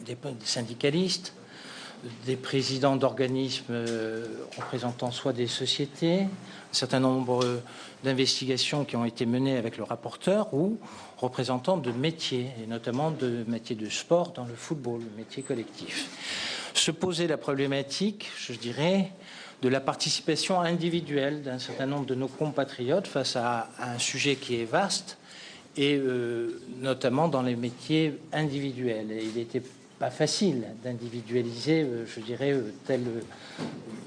des syndicalistes, des présidents d'organismes représentant soit des sociétés, un certain nombre d'investigations qui ont été menées avec le rapporteur ou représentants de métiers, et notamment de métiers de sport dans le football, le métier collectif. Se poser la problématique, je dirais, de la participation individuelle d'un certain nombre de nos compatriotes face à un sujet qui est vaste et notamment dans les métiers individuels. Et il n'était pas facile d'individualiser, je dirais, tel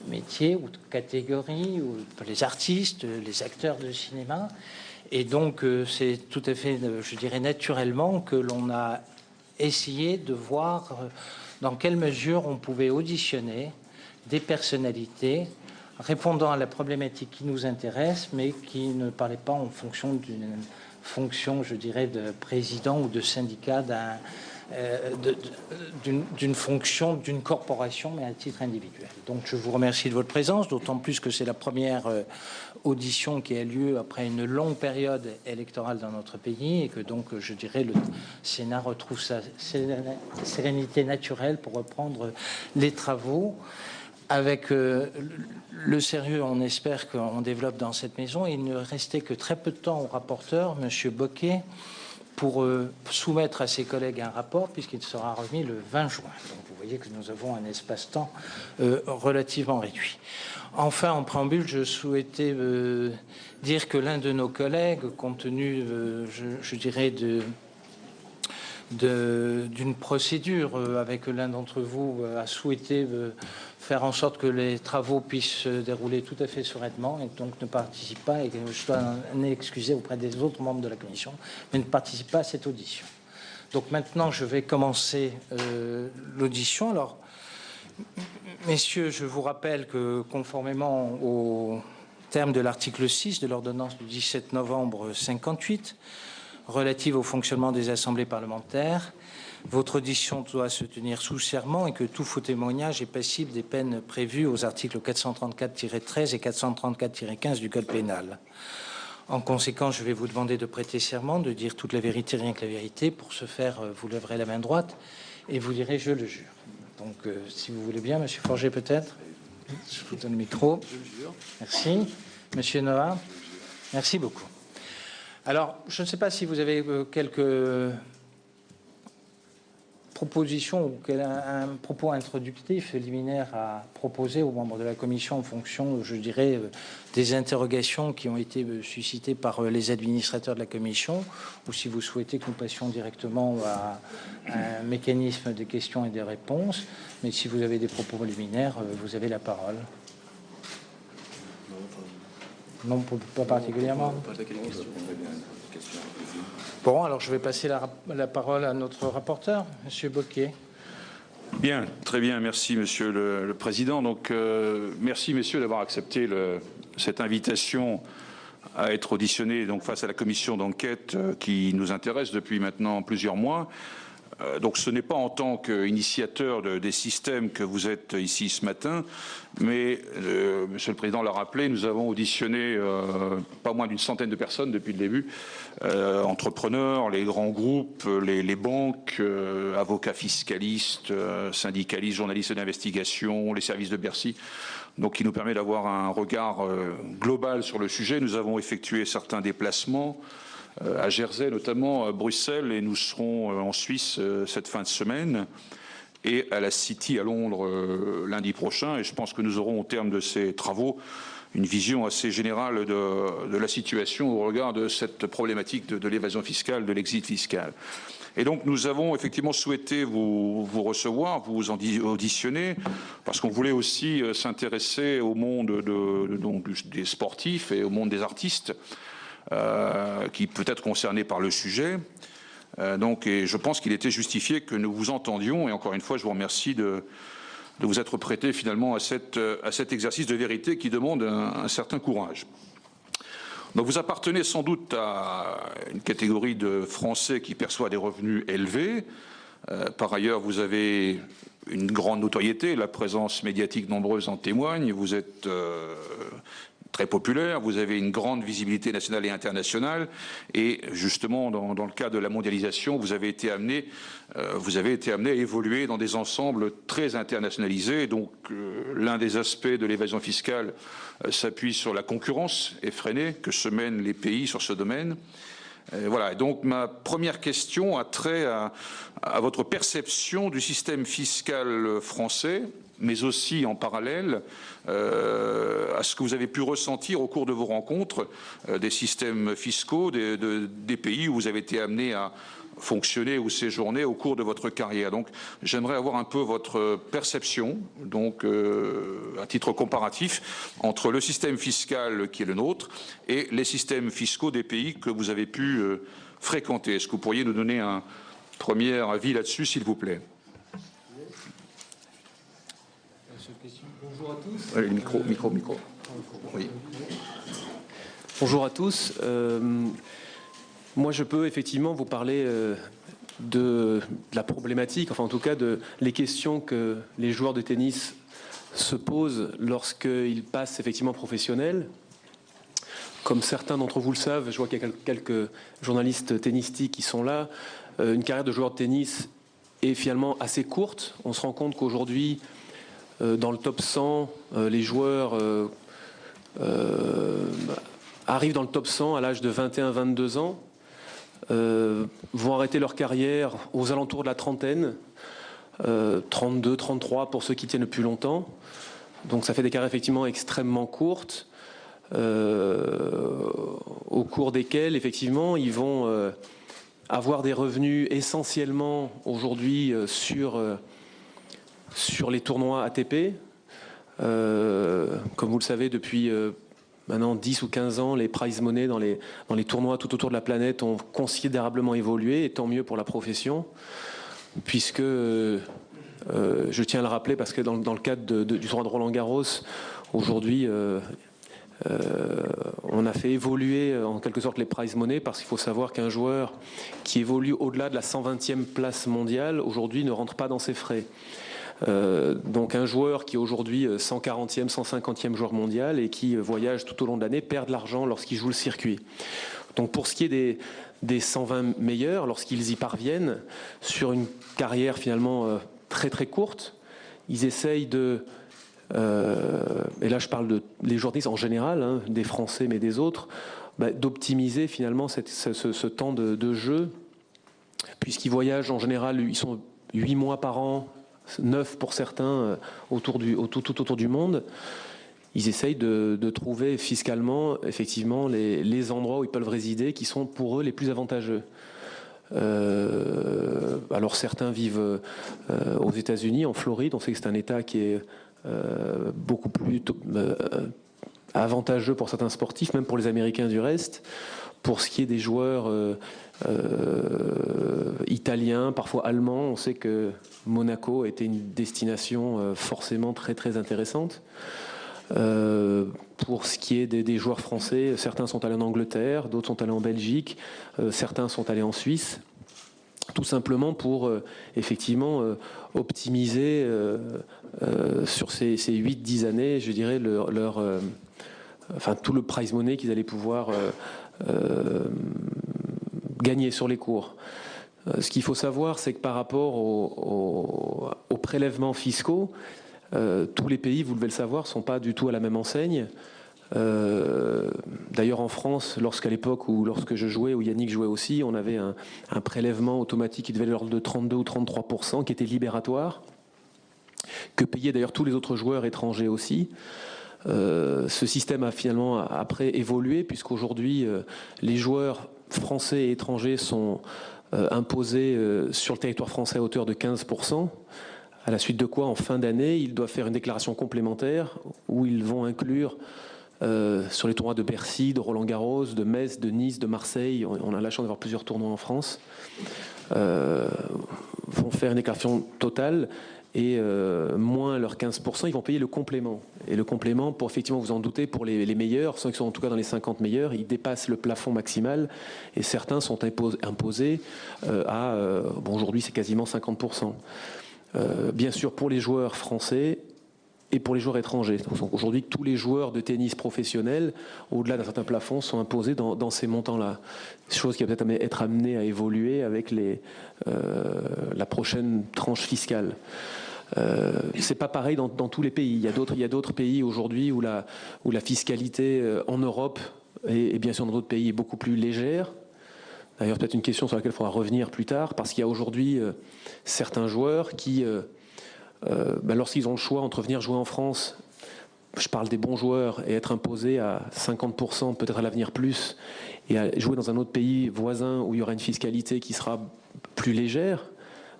métier ou catégorie, ou les artistes, les acteurs de cinéma. Et donc, c'est tout à fait, je dirais, naturellement que l'on a essayé de voir dans quelle mesure on pouvait auditionner des personnalités répondant à la problématique qui nous intéresse, mais qui ne parlaient pas en fonction d'une fonction, je dirais, de président ou de syndicat d'une fonction d'une corporation, mais à titre individuel. Donc je vous remercie de votre présence, d'autant plus que c'est la première audition qui a lieu après une longue période électorale dans notre pays et que donc, je dirais, le Sénat retrouve sa sérénité naturelle pour reprendre les travaux. Avec le sérieux, on espère qu'on développe dans cette maison. Il ne restait que très peu de temps au rapporteur, M. Bocquet, pour soumettre à ses collègues un rapport, puisqu'il sera remis le 20 juin. Donc vous voyez que nous avons un espace-temps relativement réduit. Enfin, en préambule, je souhaitais dire que l'un de nos collègues, compte tenu, je dirais, d'une procédure avec l'un d'entre vous, a souhaité faire en sorte que les travaux puissent se dérouler tout à fait sereinement et donc ne participe pas, et que je dois en excuser auprès des autres membres de la commission, mais ne participe pas à cette audition. Donc maintenant, je vais commencer l'audition. Alors, messieurs, je vous rappelle que conformément au terme de l'article 6 de l'ordonnance du 17 novembre 58, relative au fonctionnement des assemblées parlementaires, votre audition doit se tenir sous serment et que tout faux témoignage est passible des peines prévues aux articles 434-13 et 434-15 du Code pénal. En conséquence, je vais vous demander de prêter serment, de dire toute la vérité, rien que la vérité. Pour ce faire, vous lèverez la main droite et vous direz « je le jure ». Donc, si vous voulez bien, Monsieur Forger, peut-être. Je vous donne le micro. Merci. Monsieur Noah. Merci beaucoup. Alors, je ne sais pas si vous avez quelques propositions ou un propos introductif liminaire à proposer aux membres de la commission en fonction, je dirais, des interrogations qui ont été suscitées par les administrateurs de la commission, ou si vous souhaitez que nous passions directement à un mécanisme des questions et des réponses. Mais si vous avez des propos liminaires, vous avez la parole. Non, pas particulièrement. Bon, alors je vais passer la parole à notre rapporteur, Monsieur Bocquet. Bien, très bien, merci Monsieur le Président. Donc, merci messieurs d'avoir accepté cette invitation à être auditionné donc face à la commission d'enquête qui nous intéresse depuis maintenant plusieurs mois. Donc ce n'est pas en tant qu'initiateur des systèmes que vous êtes ici ce matin, mais Monsieur le Président l'a rappelé, nous avons auditionné pas moins d'une centaine de personnes depuis le début, entrepreneurs, les grands groupes, les banques, avocats fiscalistes, syndicalistes, journalistes d'investigation, les services de Bercy, donc qui nous permet d'avoir un regard global sur le sujet. Nous avons effectué certains déplacements, à Jersey notamment, à Bruxelles, et nous serons en Suisse cette fin de semaine, et à la City à Londres lundi prochain. Et je pense que nous aurons au terme de ces travaux une vision assez générale de la situation au regard de cette problématique de l'évasion fiscale, de l'exit fiscal. Et donc nous avons effectivement souhaité vous recevoir, vous auditionner, parce qu'on voulait aussi s'intéresser au monde des sportifs et au monde des artistes, qui peut être concerné par le sujet. Et je pense qu'il était justifié que nous vous entendions, et encore une fois, je vous remercie de vous être prêté finalement à cet exercice de vérité qui demande un certain courage. Donc vous appartenez sans doute à une catégorie de Français qui perçoit des revenus élevés. Par ailleurs, vous avez une grande notoriété, la présence médiatique nombreuse en témoigne. Vous êtes très populaire, vous avez une grande visibilité nationale et internationale, et justement, dans le cadre de la mondialisation, vous avez été amené à évoluer dans des ensembles très internationalisés. Donc, l'un des aspects de l'évasion fiscale s'appuie sur la concurrence effrénée que se mènent les pays sur ce domaine. Voilà, et donc ma première question a trait à votre perception du système fiscal français, mais aussi en parallèle à ce que vous avez pu ressentir au cours de vos rencontres des systèmes fiscaux des pays où vous avez été amené à fonctionner ou séjourner au cours de votre carrière. Donc j'aimerais avoir un peu votre perception, donc à titre comparatif, entre le système fiscal qui est le nôtre et les systèmes fiscaux des pays que vous avez pu fréquenter. Est-ce que vous pourriez nous donner un premier avis là-dessus, s'il vous plaît? Bonjour à tous. Allez, micro. Oui. Bonjour à tous. Moi, je peux effectivement vous parler de la problématique, enfin en tout cas de les questions que les joueurs de tennis se posent lorsqu'ils passent effectivement professionnels. Comme certains d'entre vous le savent, je vois qu'il y a quelques journalistes tennistiques qui sont là. Une carrière de joueur de tennis est finalement assez courte. On se rend compte qu'aujourd'hui, dans le top 100, les joueurs arrivent dans le top 100 à l'âge de 21-22 ans. Vont arrêter leur carrière aux alentours de la trentaine, 32, 33 pour ceux qui tiennent le plus longtemps. Donc ça fait des carrières effectivement extrêmement courtes, au cours desquelles effectivement ils vont avoir des revenus essentiellement aujourd'hui sur les tournois ATP. Comme vous le savez, depuis maintenant 10 ou 15 ans, les prize money dans les tournois tout autour de la planète ont considérablement évolué, et tant mieux pour la profession, puisque, je tiens à le rappeler, parce que dans le cadre du tournoi de Roland-Garros, aujourd'hui, on a fait évoluer en quelque sorte les prize money, parce qu'il faut savoir qu'un joueur qui évolue au-delà de la 120e place mondiale, aujourd'hui, ne rentre pas dans ses frais. Donc un joueur qui est aujourd'hui 140e, 150e joueur mondial et qui voyage tout au long de l'année perd de l'argent lorsqu'il joue le circuit. Donc pour ce qui est des 120 meilleurs, lorsqu'ils y parviennent, sur une carrière finalement très très courte, ils essayent de... et là je parle de les joueurs de tennis en général, hein, des Français mais des autres, d'optimiser finalement ce temps de jeu, puisqu'ils voyagent en général, ils sont 8 mois par an, 9 pour certains, tout autour du monde. Ils essayent de trouver fiscalement effectivement les endroits où ils peuvent résider qui sont pour eux les plus avantageux. Alors certains vivent aux États-Unis, en Floride. On sait que c'est un État qui est beaucoup plus avantageux pour certains sportifs, même pour les Américains du reste. Pour ce qui est des joueurs italiens, parfois allemands, on sait que Monaco était une destination forcément très très intéressante. Pour ce qui est des joueurs français, certains sont allés en Angleterre, d'autres sont allés en Belgique, certains sont allés en Suisse, tout simplement pour effectivement optimiser sur ces 8-10 années, je dirais, tout le prize money qu'ils allaient pouvoir gagner sur les cours. Ce qu'il faut savoir, c'est que par rapport aux prélèvements fiscaux, tous les pays, vous devez le savoir, ne sont pas du tout à la même enseigne. D'ailleurs en France, lorsque je jouais, ou Yannick jouait aussi, on avait un prélèvement automatique qui devait être de l'ordre de 32 ou 33%, qui était libératoire, que payaient d'ailleurs tous les autres joueurs étrangers aussi. Ce système a finalement après évolué, puisqu'aujourd'hui les joueurs français et étrangers sont imposés sur le territoire français à hauteur de 15%, à la suite de quoi, en fin d'année, ils doivent faire une déclaration complémentaire où ils vont inclure sur les tournois de Bercy, de Roland-Garros, de Metz, de Nice, de Marseille, on a la chance d'avoir plusieurs tournois en France, vont faire une déclaration totale, et moins leurs 15%, ils vont payer le complément. Et le complément, pour effectivement vous en doutez, pour les meilleurs, ceux qui sont en tout cas dans les 50 meilleurs, ils dépassent le plafond maximal, et certains sont imposés à, aujourd'hui c'est quasiment 50%. Bien sûr, pour les joueurs français, et pour les joueurs étrangers. Donc aujourd'hui, tous les joueurs de tennis professionnels, au-delà d'un certain plafond, sont imposés dans ces montants-là. Chose qui va peut-être être amenée à évoluer avec la prochaine tranche fiscale. C'est pas pareil dans tous les pays. Il y a d'autres pays aujourd'hui où la fiscalité en Europe et bien sûr dans d'autres pays est beaucoup plus légère. D'ailleurs, peut-être une question sur laquelle il faudra revenir plus tard, parce qu'il y a aujourd'hui certains joueurs qui, lorsqu'ils ont le choix entre venir jouer en France, je parle des bons joueurs, et être imposés à 50%, peut-être à l'avenir plus, et à jouer dans un autre pays voisin où il y aura une fiscalité qui sera plus légère,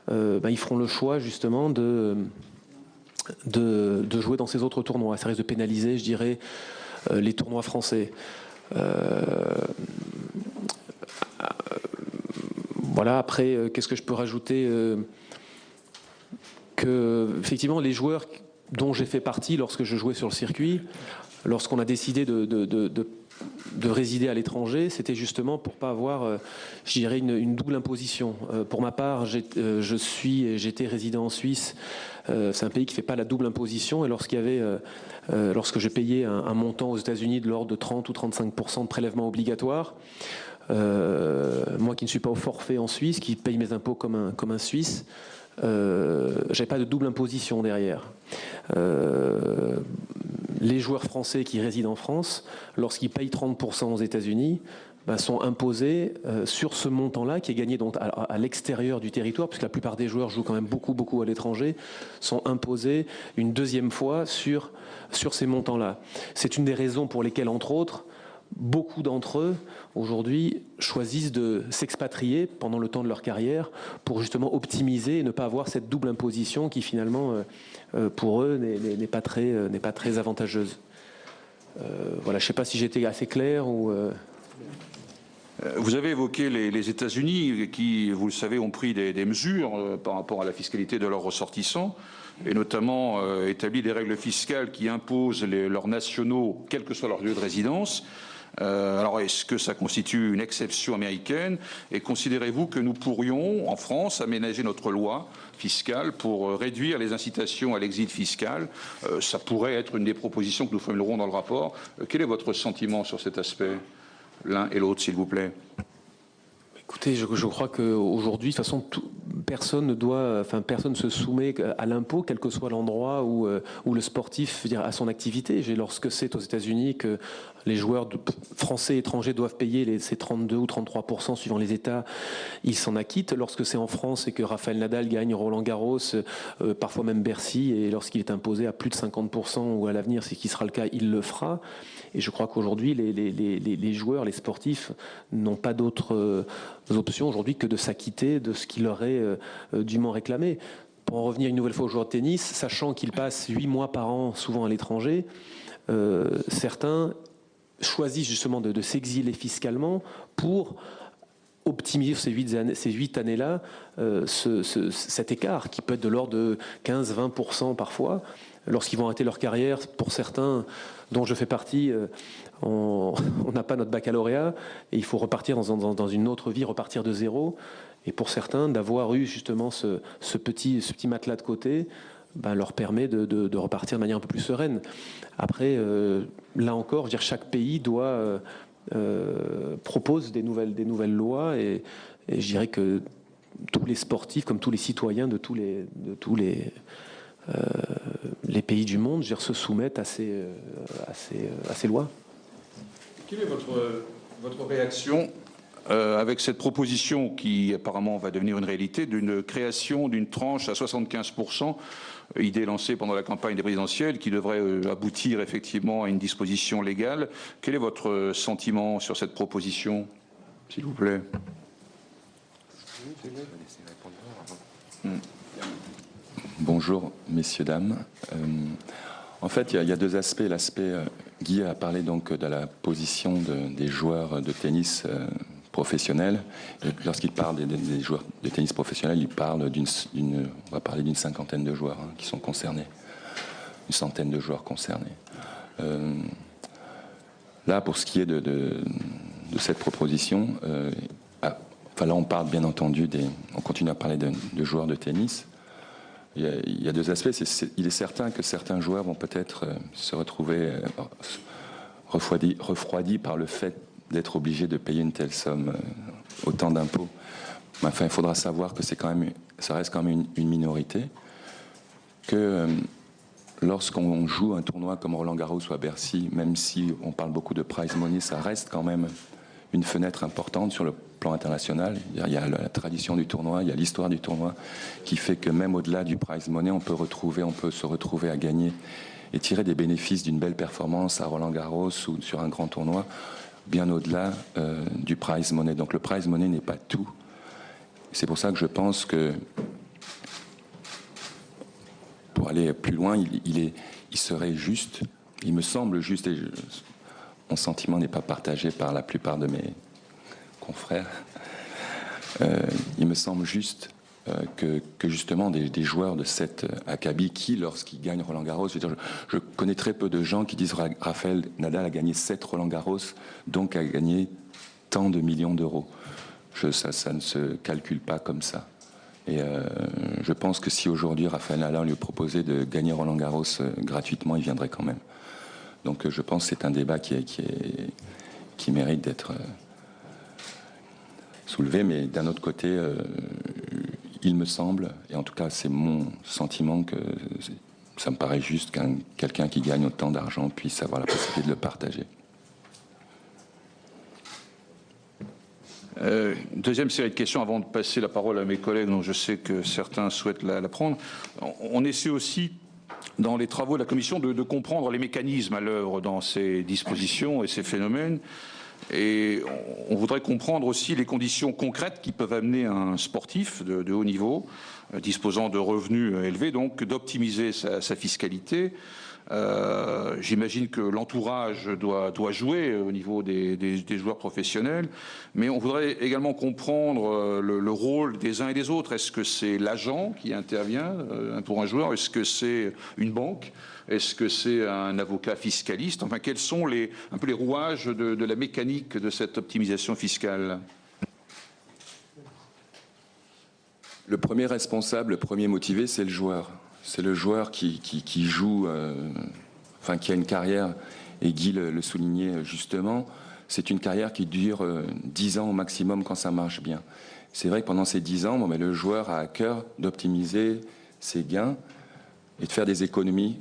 ils feront le choix justement de jouer dans ces autres tournois. Ça risque de pénaliser, je dirais, les tournois français. Voilà, après, qu'est-ce que je peux rajouter que, effectivement, les joueurs dont j'ai fait partie lorsque je jouais sur le circuit, lorsqu'on a décidé de résider à l'étranger, c'était justement pour pas avoir, je dirais, une double imposition. Pour ma part, j'étais résident en Suisse. C'est un pays qui fait pas la double imposition. Et lorsque j'ai payé un montant aux États-Unis de l'ordre de 30 ou 35% de prélèvement obligatoire, moi qui ne suis pas au forfait en Suisse, qui paye mes impôts comme un Suisse, j'avais pas de double imposition derrière. Les joueurs français qui résident en France, lorsqu'ils payent 30% aux États-Unis, sont imposés sur ce montant-là qui est gagné donc à l'extérieur du territoire, puisque la plupart des joueurs jouent quand même beaucoup à l'étranger, sont imposés une deuxième fois sur ces montants-là. C'est une des raisons pour lesquelles, entre autres, beaucoup d'entre eux, aujourd'hui, choisissent de s'expatrier pendant le temps de leur carrière pour justement optimiser et ne pas avoir cette double imposition qui, finalement, pour eux, n'est pas très avantageuse. Voilà, je ne sais pas si j'étais assez clair ou... Vous avez évoqué les États-Unis qui, vous le savez, ont pris des mesures par rapport à la fiscalité de leurs ressortissants et notamment établi des règles fiscales qui imposent leurs nationaux, quel que soit leur lieu de résidence. Alors, est-ce que ça constitue une exception américaine? Et considérez-vous que nous pourrions, en France, aménager notre loi fiscale pour réduire les incitations à l'exil fiscal? Ça pourrait être une des propositions que nous formulerons dans le rapport. Quel est votre sentiment sur cet aspect, l'un et l'autre, s'il vous plaît? Écoutez, je crois qu'aujourd'hui, de toute façon, personne ne se soumet à l'impôt, quel que soit l'endroit où le sportif a son activité. Lorsque c'est aux États-Unis que les joueurs français et étrangers doivent payer ces 32 ou 33% suivant les États, ils s'en acquittent. Lorsque c'est en France et que Rafael Nadal gagne Roland-Garros, parfois même Bercy, et lorsqu'il est imposé à plus de 50% ou à l'avenir, c'est qui sera le cas, il le fera. Et je crois qu'aujourd'hui, les joueurs, les sportifs n'ont pas d'autres options aujourd'hui que de s'acquitter de ce qui leur est dûment réclamé. Pour en revenir une nouvelle fois aux joueurs de tennis, sachant qu'ils passent 8 mois par an souvent à l'étranger, certains choisissent justement de s'exiler fiscalement pour optimiser ces 8 années-là cet écart qui peut être de l'ordre de 15-20% parfois. Lorsqu'ils vont arrêter leur carrière, pour certains, dont je fais partie, on n'a pas notre baccalauréat et il faut repartir dans une autre vie, repartir de zéro. Et pour certains, d'avoir eu justement ce petit matelas de côté, leur permet de repartir de manière un peu plus sereine. Après, là encore, je veux dire, chaque pays propose des nouvelles lois et je dirais que tous les sportifs, comme tous les citoyens de tous les pays du monde, se soumettent à ces lois. Quelle est votre réaction avec cette proposition qui apparemment va devenir une réalité d'une création d'une tranche à 75%, idée lancée pendant la campagne des présidentielles, qui devrait aboutir effectivement à une disposition légale? Quel est votre sentiment sur cette proposition, s'il vous plaît? Bonjour, messieurs, dames. En fait, il y a deux aspects. L'aspect, Guy a parlé donc de la position des joueurs de tennis professionnels. Lorsqu'il parle des joueurs de tennis professionnels, il parle on va parler d'une cinquantaine de joueurs qui sont concernés, une centaine de joueurs concernés. Là, pour ce qui est de cette proposition, là, on parle bien entendu on continue à parler de joueurs de tennis. il y a deux aspects. Il est certain que certains joueurs vont peut-être se retrouver refroidis par le fait d'être obligés de payer une telle somme, autant d'impôts. Mais enfin, il faudra savoir que ça reste quand même une minorité, que lorsqu'on joue un tournoi comme Roland-Garros ou à Bercy, même si on parle beaucoup de prize money, ça reste quand même une fenêtre importante sur le plan international. Il y a la tradition du tournoi, il y a l'histoire du tournoi qui fait que même au-delà du prize money, on peut se retrouver à gagner et tirer des bénéfices d'une belle performance à Roland-Garros ou sur un grand tournoi, bien au-delà du prize money. Donc le prize money n'est pas tout. C'est pour ça que je pense que pour aller plus loin, il serait juste, il me semble juste, et mon sentiment n'est pas partagé par la plupart de mes confrères, il me semble juste que justement des joueurs de cet acabit qui, lorsqu'ils gagnent Roland-Garros, je connais très peu de gens qui disent Rafael Nadal a gagné 7 Roland-Garros, donc a gagné tant de millions d'euros. Ça ne se calcule pas comme ça. Et je pense que si aujourd'hui Rafael Nadal lui proposait de gagner Roland-Garros gratuitement, il viendrait quand même. Donc je pense que c'est un débat qui mérite d'être soulevé, mais d'un autre côté, il me semble, et en tout cas c'est mon sentiment, que ça me paraît juste qu'un quelqu'un qui gagne autant d'argent puisse avoir la possibilité de le partager. Deuxième série de questions avant de passer la parole à mes collègues, dont je sais que certains souhaitent la prendre. On essaie aussi, dans les travaux de la Commission, de comprendre les mécanismes à l'œuvre dans ces dispositions et ces phénomènes. Et on voudrait comprendre aussi les conditions concrètes qui peuvent amener un sportif de haut niveau, disposant de revenus élevés, donc d'optimiser sa fiscalité. J'imagine que l'entourage doit jouer au niveau des joueurs professionnels, mais on voudrait également comprendre le rôle des uns et des autres. Est-ce que c'est l'agent qui intervient pour un joueur? Est-ce que c'est une banque? Est-ce que c'est un avocat fiscaliste? Enfin, quels sont un peu les rouages de la mécanique de cette optimisation fiscale? Le premier responsable, le premier motivé, c'est le joueur. C'est le joueur qui joue, qui a une carrière, et Guy le soulignait justement, c'est une carrière qui dure 10 ans au maximum quand ça marche bien. C'est vrai que pendant ces 10 ans, le joueur a à cœur d'optimiser ses gains et de faire des économies,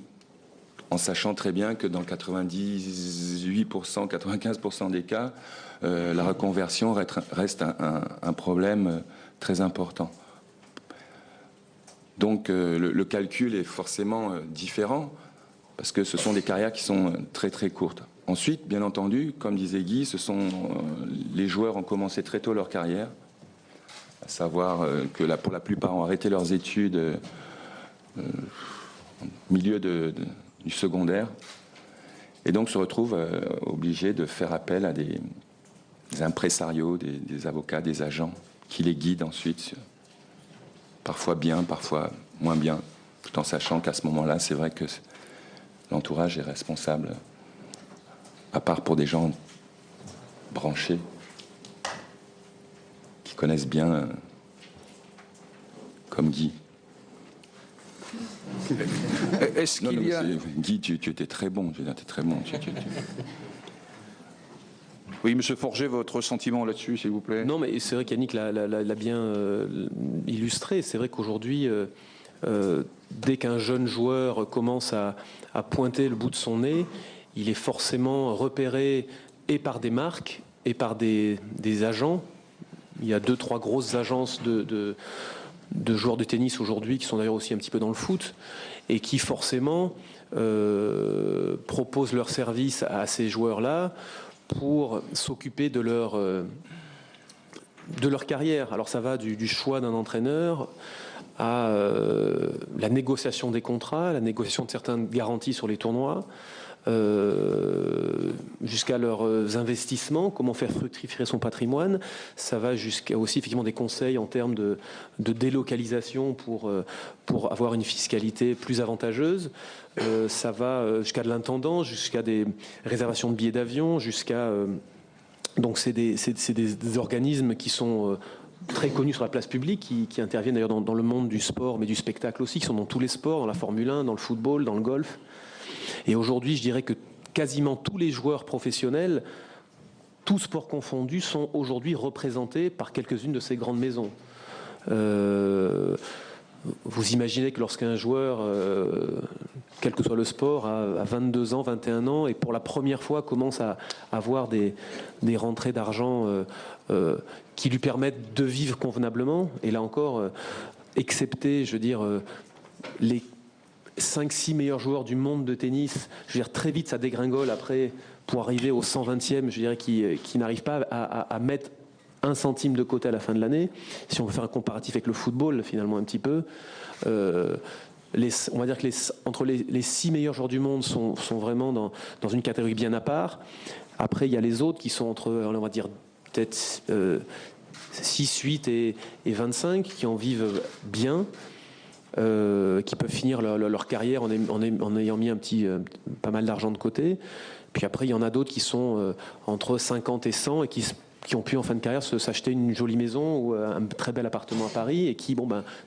en sachant très bien que dans 98%, 95% des cas, la reconversion reste un problème très important. Donc le calcul est forcément différent, parce que ce sont des carrières qui sont très très courtes. Ensuite, bien entendu, comme disait Guy, les joueurs ont commencé très tôt leur carrière, à savoir que pour la plupart ont arrêté leurs études au milieu du secondaire, et donc se retrouvent obligés de faire appel à des impresarios, des avocats, des agents, qui les guident ensuite, parfois bien, parfois moins bien, tout en sachant qu'à ce moment-là, c'est vrai que l'entourage est responsable, à part pour des gens branchés, qui connaissent bien, comme Guy. Est-ce qu'il y a... Guy, tu étais très bon, tu étais très bon. Oui, Monsieur Forget, votre sentiment là-dessus, s'il vous plaît. Non, mais c'est vrai qu'Yannick l'a bien illustré. C'est vrai qu'aujourd'hui, dès qu'un jeune joueur commence à pointer le bout de son nez, il est forcément repéré et par des marques et par des agents. Il y a 2-3 grosses agences de joueurs de tennis aujourd'hui, qui sont d'ailleurs aussi un petit peu dans le foot, et qui forcément proposent leurs services à ces joueurs-là pour s'occuper de leur carrière. Alors ça va du choix d'un entraîneur à la négociation des contrats, la négociation de certaines garanties sur les tournois, jusqu'à leurs investissements, comment faire fructifier son patrimoine. Ça va jusqu'à aussi effectivement des conseils en termes de délocalisation pour avoir une fiscalité plus avantageuse. Ça va jusqu'à de l'intendant, jusqu'à des réservations de billets d'avion, jusqu'à... donc c'est des organismes qui sont très connus sur la place publique, qui interviennent d'ailleurs dans le monde du sport, mais du spectacle aussi, qui sont dans tous les sports, dans la Formule 1, dans le football, dans le golf. Et aujourd'hui, je dirais que quasiment tous les joueurs professionnels, tous sports confondus, sont aujourd'hui représentés par quelques-unes de ces grandes maisons. Vous imaginez que lorsqu'un joueur, quel que soit le sport, a 22 ans, 21 ans, et pour la première fois commence à avoir des rentrées d'argent qui lui permettent de vivre convenablement, et là encore, excepté, je veux dire, les 5-6 meilleurs joueurs du monde de tennis, je veux dire, très vite ça dégringole après, pour arriver au 120e, je dirais, qui n'arrive pas à mettre 1 centime de côté à la fin de l'année. Si on veut faire un comparatif avec le football, finalement, un petit peu, on va dire que entre les 6 meilleurs joueurs du monde sont vraiment dans une catégorie bien à part. Après, il y a les autres qui sont entre, on va dire, peut-être 6, 8 et 25, qui en vivent bien, qui peuvent finir leur carrière en ayant mis pas mal d'argent de côté. Puis après, il y en a d'autres qui sont entre 50 et 100 et qui ont pu en fin de carrière s'acheter une jolie maison ou un très bel appartement à Paris et qui,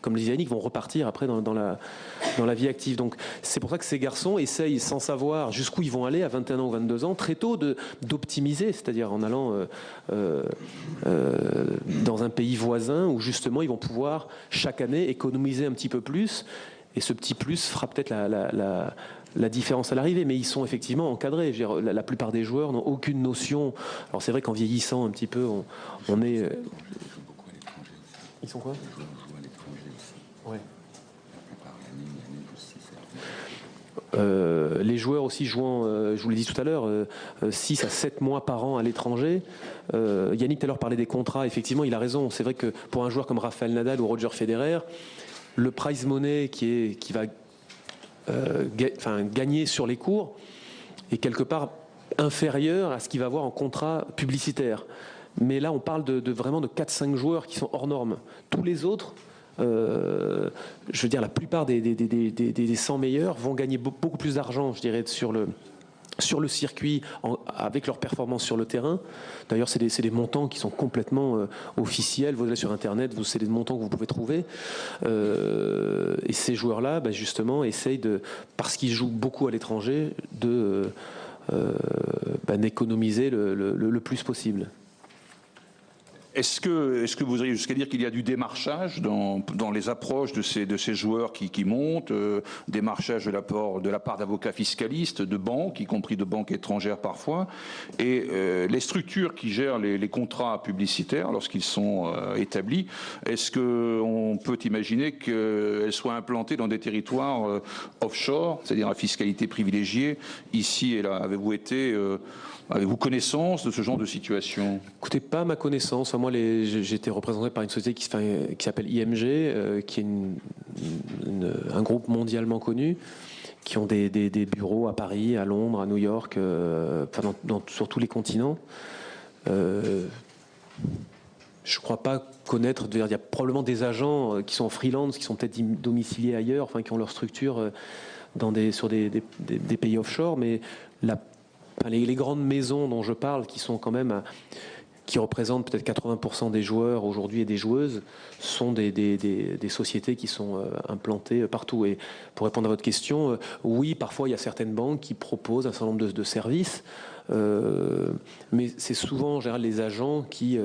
comme le disait Yannick, vont repartir après dans la vie active. Donc c'est pour ça que ces garçons essayent, sans savoir jusqu'où ils vont aller à 21 ans ou 22 ans, très tôt d'optimiser, c'est-à-dire en allant dans un pays voisin où justement ils vont pouvoir chaque année économiser un petit peu plus, et ce petit plus fera peut-être la différence à l'arrivée, mais ils sont effectivement encadrés. Je veux dire, la plupart des joueurs n'ont aucune notion. Alors c'est vrai qu'en vieillissant un petit peu, on est... Ils sont quoi? Ouais. Les joueurs aussi jouant, je vous l'ai dit tout à l'heure, 6 à 7 mois par an à l'étranger. Yannick tout à l'heure parlait des contrats. Effectivement, il a raison. C'est vrai que pour un joueur comme Rafael Nadal ou Roger Federer, le prize money qui va gagner sur les cours est quelque part inférieur à ce qu'il va avoir en contrat publicitaire. Mais là, on parle vraiment de 4-5 joueurs qui sont hors normes. Tous les autres, je veux dire, la plupart des 100 meilleurs vont gagner beaucoup plus d'argent, je dirais, sur le circuit avec leur performance sur le terrain. D'ailleurs, c'est des montants qui sont complètement officiels. Vous allez sur Internet, c'est des montants que vous pouvez trouver. Et ces joueurs-là, justement, essayent, parce qu'ils jouent beaucoup à l'étranger, d'économiser le plus possible. Est-ce que vous iriez jusqu'à dire qu'il y a du démarchage dans les approches de ces joueurs qui montent, démarchage de la part d'avocats fiscalistes, de banques, y compris de banques étrangères parfois, et les structures qui gèrent les contrats publicitaires lorsqu'ils sont établis, est-ce qu'on peut imaginer qu'elles soient implantées dans des territoires offshore, c'est-à-dire à fiscalité privilégiée? Ici et là, avez-vous connaissance de ce genre de situation? Écoutez, pas à ma connaissance. Moi, j'ai été représenté par une société qui s'appelle IMG, qui est un groupe mondialement connu, qui ont des bureaux à Paris, à Londres, à New York, sur tous les continents. Je ne crois pas connaître. Il y a probablement des agents qui sont en freelance, qui sont peut-être domiciliés ailleurs, qui ont leur structure sur des pays offshore, mais les grandes maisons dont je parle, qui sont quand même, qui représentent peut-être 80% des joueurs aujourd'hui et des joueuses, sont des sociétés qui sont implantées partout. Et pour répondre à votre question, oui, parfois il y a certaines banques qui proposent un certain nombre de services, mais c'est souvent en général les agents qui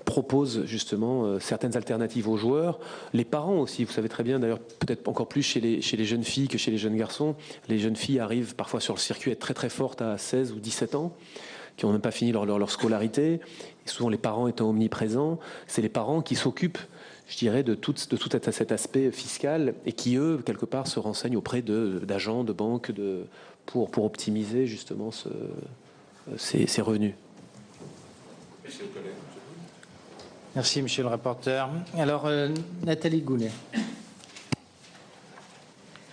proposent justement certaines alternatives aux joueurs. Les parents aussi, vous savez très bien, d'ailleurs peut-être encore plus chez les jeunes filles que chez les jeunes garçons. Les jeunes filles arrivent parfois sur le circuit à être très très fortes à 16 ou 17 ans, qui n'ont même pas fini leur scolarité. Et souvent les parents étant omniprésents, c'est les parents qui s'occupent, je dirais, de tout cet aspect fiscal et qui, eux, quelque part, se renseignent auprès d'agents, de banques, pour optimiser justement ces revenus. Merci, monsieur le rapporteur. Alors, Nathalie Goulet.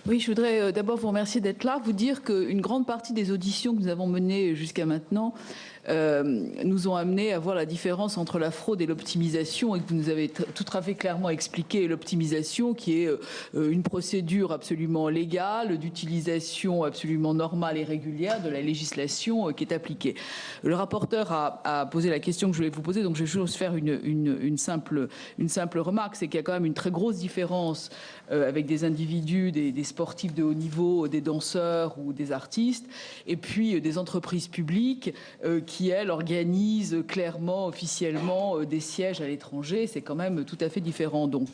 Oui, je voudrais d'abord vous remercier d'être là, vous dire qu'une grande partie des auditions que nous avons menées jusqu'à maintenant nous ont amené à voir la différence entre la fraude et l'optimisation, et que vous nous avez tout à fait clairement expliqué l'optimisation, qui est une procédure absolument légale, d'utilisation absolument normale et régulière de la législation qui est appliquée. Le rapporteur a posé la question que je voulais vous poser, donc je vais juste faire une simple remarque, c'est qu'il y a quand même une très grosse différence avec des individus, des sportifs de haut niveau, des danseurs ou des artistes, et puis des entreprises publiques qui, elles, organisent clairement, officiellement, des sièges à l'étranger. C'est quand même tout à fait différent. Donc,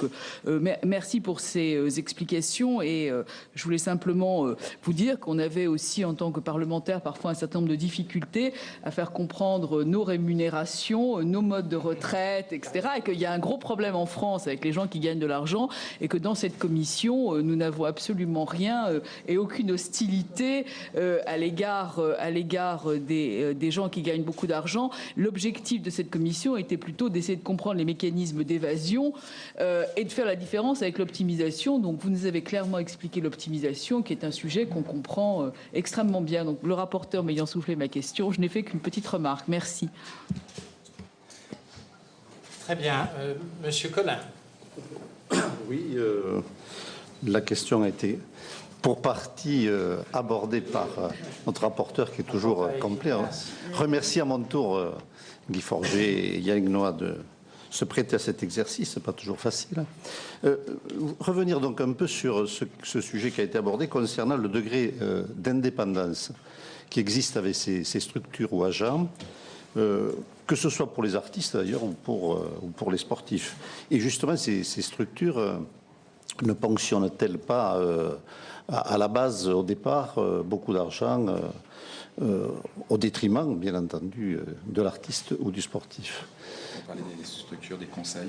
merci pour ces explications, et je voulais simplement vous dire qu'on avait aussi, en tant que parlementaire, parfois un certain nombre de difficultés à faire comprendre nos rémunérations, nos modes de retraite, etc. Et qu'il y a un gros problème en France avec les gens qui gagnent de l'argent, et que dans cette commission, nous n'avons absolument rien et aucune hostilité à l'égard des gens qui gagnent beaucoup d'argent. L'objectif de cette commission était plutôt d'essayer de comprendre les mécanismes d'évasion et de faire la différence avec l'optimisation. Donc vous nous avez clairement expliqué l'optimisation, qui est un sujet qu'on comprend extrêmement bien. Donc le rapporteur m'ayant soufflé ma question, je n'ai fait qu'une petite remarque. Merci. Très bien. Monsieur Collin. Oui, la question a été pour partie abordée par notre rapporteur, qui est toujours complet. Remercie à mon tour Guy Forget et Yannick Noah de se prêter à cet exercice, c'est pas toujours facile. Revenir donc un peu sur ce sujet qui a été abordé concernant le degré d'indépendance qui existe avec ces structures ou agents, que ce soit pour les artistes d'ailleurs ou pour les sportifs. Et justement, ces structures ne ponctionnent-elles pas à la base, au départ, beaucoup d'argent au détriment, bien entendu, de l'artiste ou du sportif? On parlait des structures, des conseils.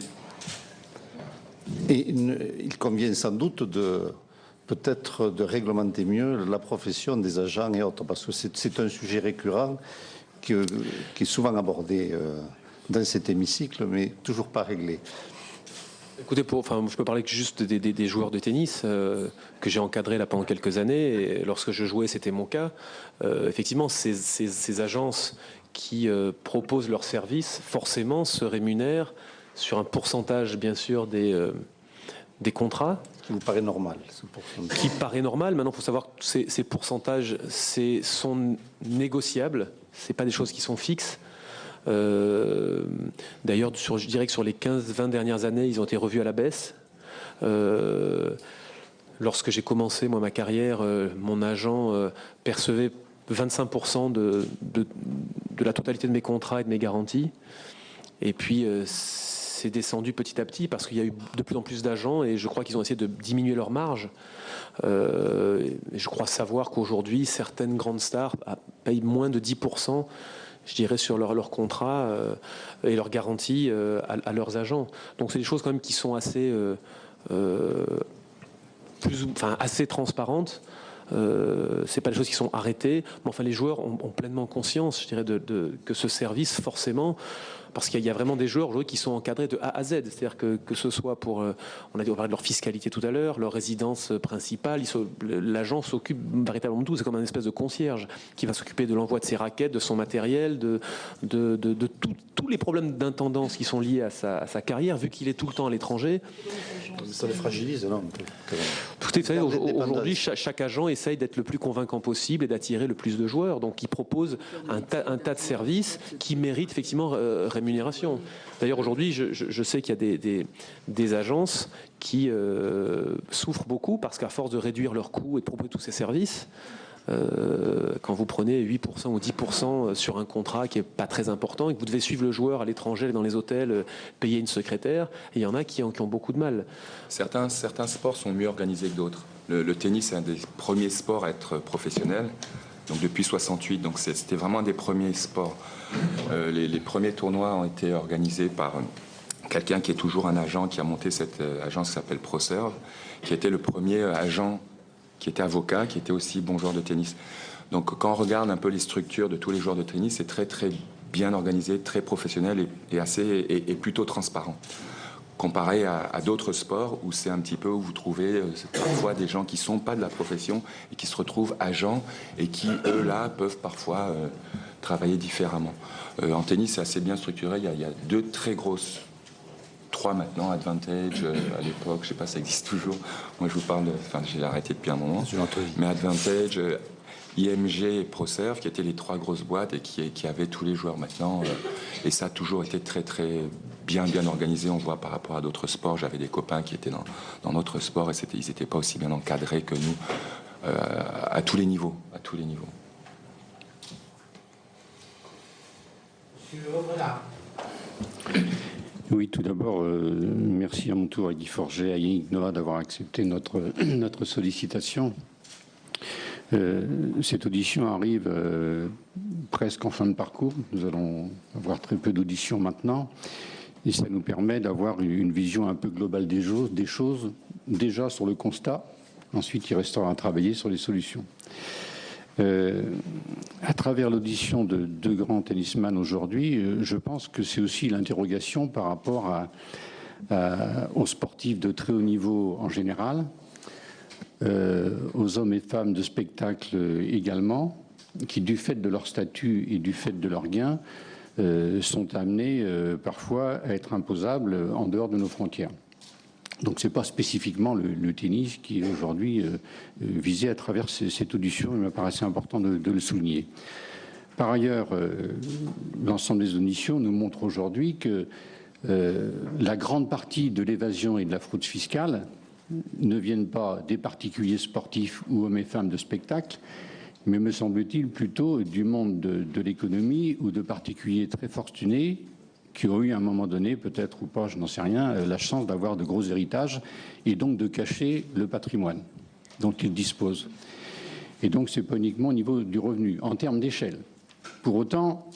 Et il convient sans doute peut-être de réglementer mieux la profession des agents et autres, parce que c'est un sujet récurrent qui est souvent abordé dans cet hémicycle, mais toujours pas réglé. Écoutez, je peux parler juste des joueurs de tennis que j'ai encadrés là pendant quelques années. Et lorsque je jouais, c'était mon cas. Effectivement, ces agences qui proposent leurs services, forcément, se rémunèrent sur un pourcentage, bien sûr, des contrats. Qui vous paraît normal, Qui paraît normal. Maintenant, il faut savoir que ces pourcentages sont négociables. Ce n'est pas des choses qui sont fixes. D'ailleurs, je dirais que sur les 15-20 dernières années, ils ont été revus à la baisse. Lorsque j'ai commencé, moi, ma carrière, mon agent percevait 25% de la totalité de mes contrats et de mes garanties. Et puis, c'est descendu petit à petit parce qu'il y a eu de plus en plus d'agents et je crois qu'ils ont essayé de diminuer leur marge. Et je crois savoir qu'aujourd'hui, certaines grandes stars payent moins de 10%, je dirais, sur leur contrat et leurs garanties à leurs agents. Donc c'est des choses quand même qui sont assez, assez transparentes. C'est pas des choses qui sont arrêtées, mais enfin les joueurs ont pleinement conscience, je dirais, que ce service, forcément, parce qu'il y a vraiment des joueurs aujourd'hui qui sont encadrés de A à Z, c'est-à-dire que ce soit pour, on parlé de leur fiscalité tout à l'heure, leur résidence principale, l'agent s'occupe véritablement de tout, c'est comme un espèce de concierge qui va s'occuper de l'envoi de ses raquettes, de son matériel, de tous les problèmes d'intendance qui sont liés à sa carrière, vu qu'il est tout le temps à l'étranger. Ça les fragilise, non? Tout est, aujourd'hui, chaque agent essaye d'être le plus convaincant possible et d'attirer le plus de joueurs. Donc, il propose un tas de services qui méritent effectivement rémunération. D'ailleurs, aujourd'hui, je sais qu'il y a des agences qui souffrent beaucoup parce qu'à force de réduire leurs coûts et de proposer tous ces services, quand vous prenez 8% ou 10% sur un contrat qui n'est pas très important et que vous devez suivre le joueur à l'étranger, dans les hôtels, payer une secrétaire, et il y en a qui ont beaucoup de mal. Certains sports sont mieux organisés que d'autres. Le tennis est un des premiers sports à être professionnel, donc depuis 68, donc c'était vraiment un des premiers sports. Les premiers tournois ont été organisés par quelqu'un qui est toujours un agent, qui a monté cette agence qui s'appelle ProServe, qui était le premier agent qui était avocat, qui était aussi bon joueur de tennis. Donc quand on regarde un peu les structures de tous les joueurs de tennis, c'est très très bien organisé, très professionnel et plutôt transparent. Comparé à d'autres sports où c'est un petit peu où vous trouvez parfois des gens qui ne sont pas de la profession et qui se retrouvent agents et qui, eux, là, peuvent parfois travailler différemment. En tennis, c'est assez bien structuré. Il y a deux très grosses, trois maintenant, Advantage, à l'époque, je ne sais pas, ça existe toujours. Moi, je vous parle, enfin, j'ai arrêté depuis un moment. Mais Advantage, IMG et ProServe, qui étaient les trois grosses boîtes et qui avaient tous les joueurs maintenant. Et ça a toujours été très, très bien organisé. On voit par rapport à d'autres sports. J'avais des copains qui étaient dans notre sport et ils n'étaient pas aussi bien encadrés que nous, à tous les niveaux. À tous les niveaux. Oui, tout d'abord, merci à mon tour à Guy Forget, à Yannick Noah d'avoir accepté notre sollicitation. Cette audition arrive presque en fin de parcours. Nous allons avoir très peu d'auditions maintenant. Et ça nous permet d'avoir une vision un peu globale des choses, déjà sur le constat. Ensuite, il restera à travailler sur les solutions. À travers l'audition de deux grands tennisman aujourd'hui, je pense que c'est aussi l'interrogation par rapport aux sportifs de très haut niveau en général, aux hommes et femmes de spectacle également, qui du fait de leur statut et du fait de leurs gains sont amenés parfois à être imposables en dehors de nos frontières. Donc ce n'est pas spécifiquement le tennis qui est aujourd'hui visé à travers cette audition. Il me paraissait important de le souligner. Par ailleurs, l'ensemble des auditions nous montre aujourd'hui que la grande partie de l'évasion et de la fraude fiscale ne viennent pas des particuliers sportifs ou hommes et femmes de spectacle, mais me semble-t-il plutôt du monde de l'économie ou de particuliers très fortunés qui ont eu à un moment donné, peut-être ou pas, je n'en sais rien, la chance d'avoir de gros héritages et donc de cacher le patrimoine dont ils disposent. Et donc, ce n'est pas uniquement au niveau du revenu, en termes d'échelle. Pour autant,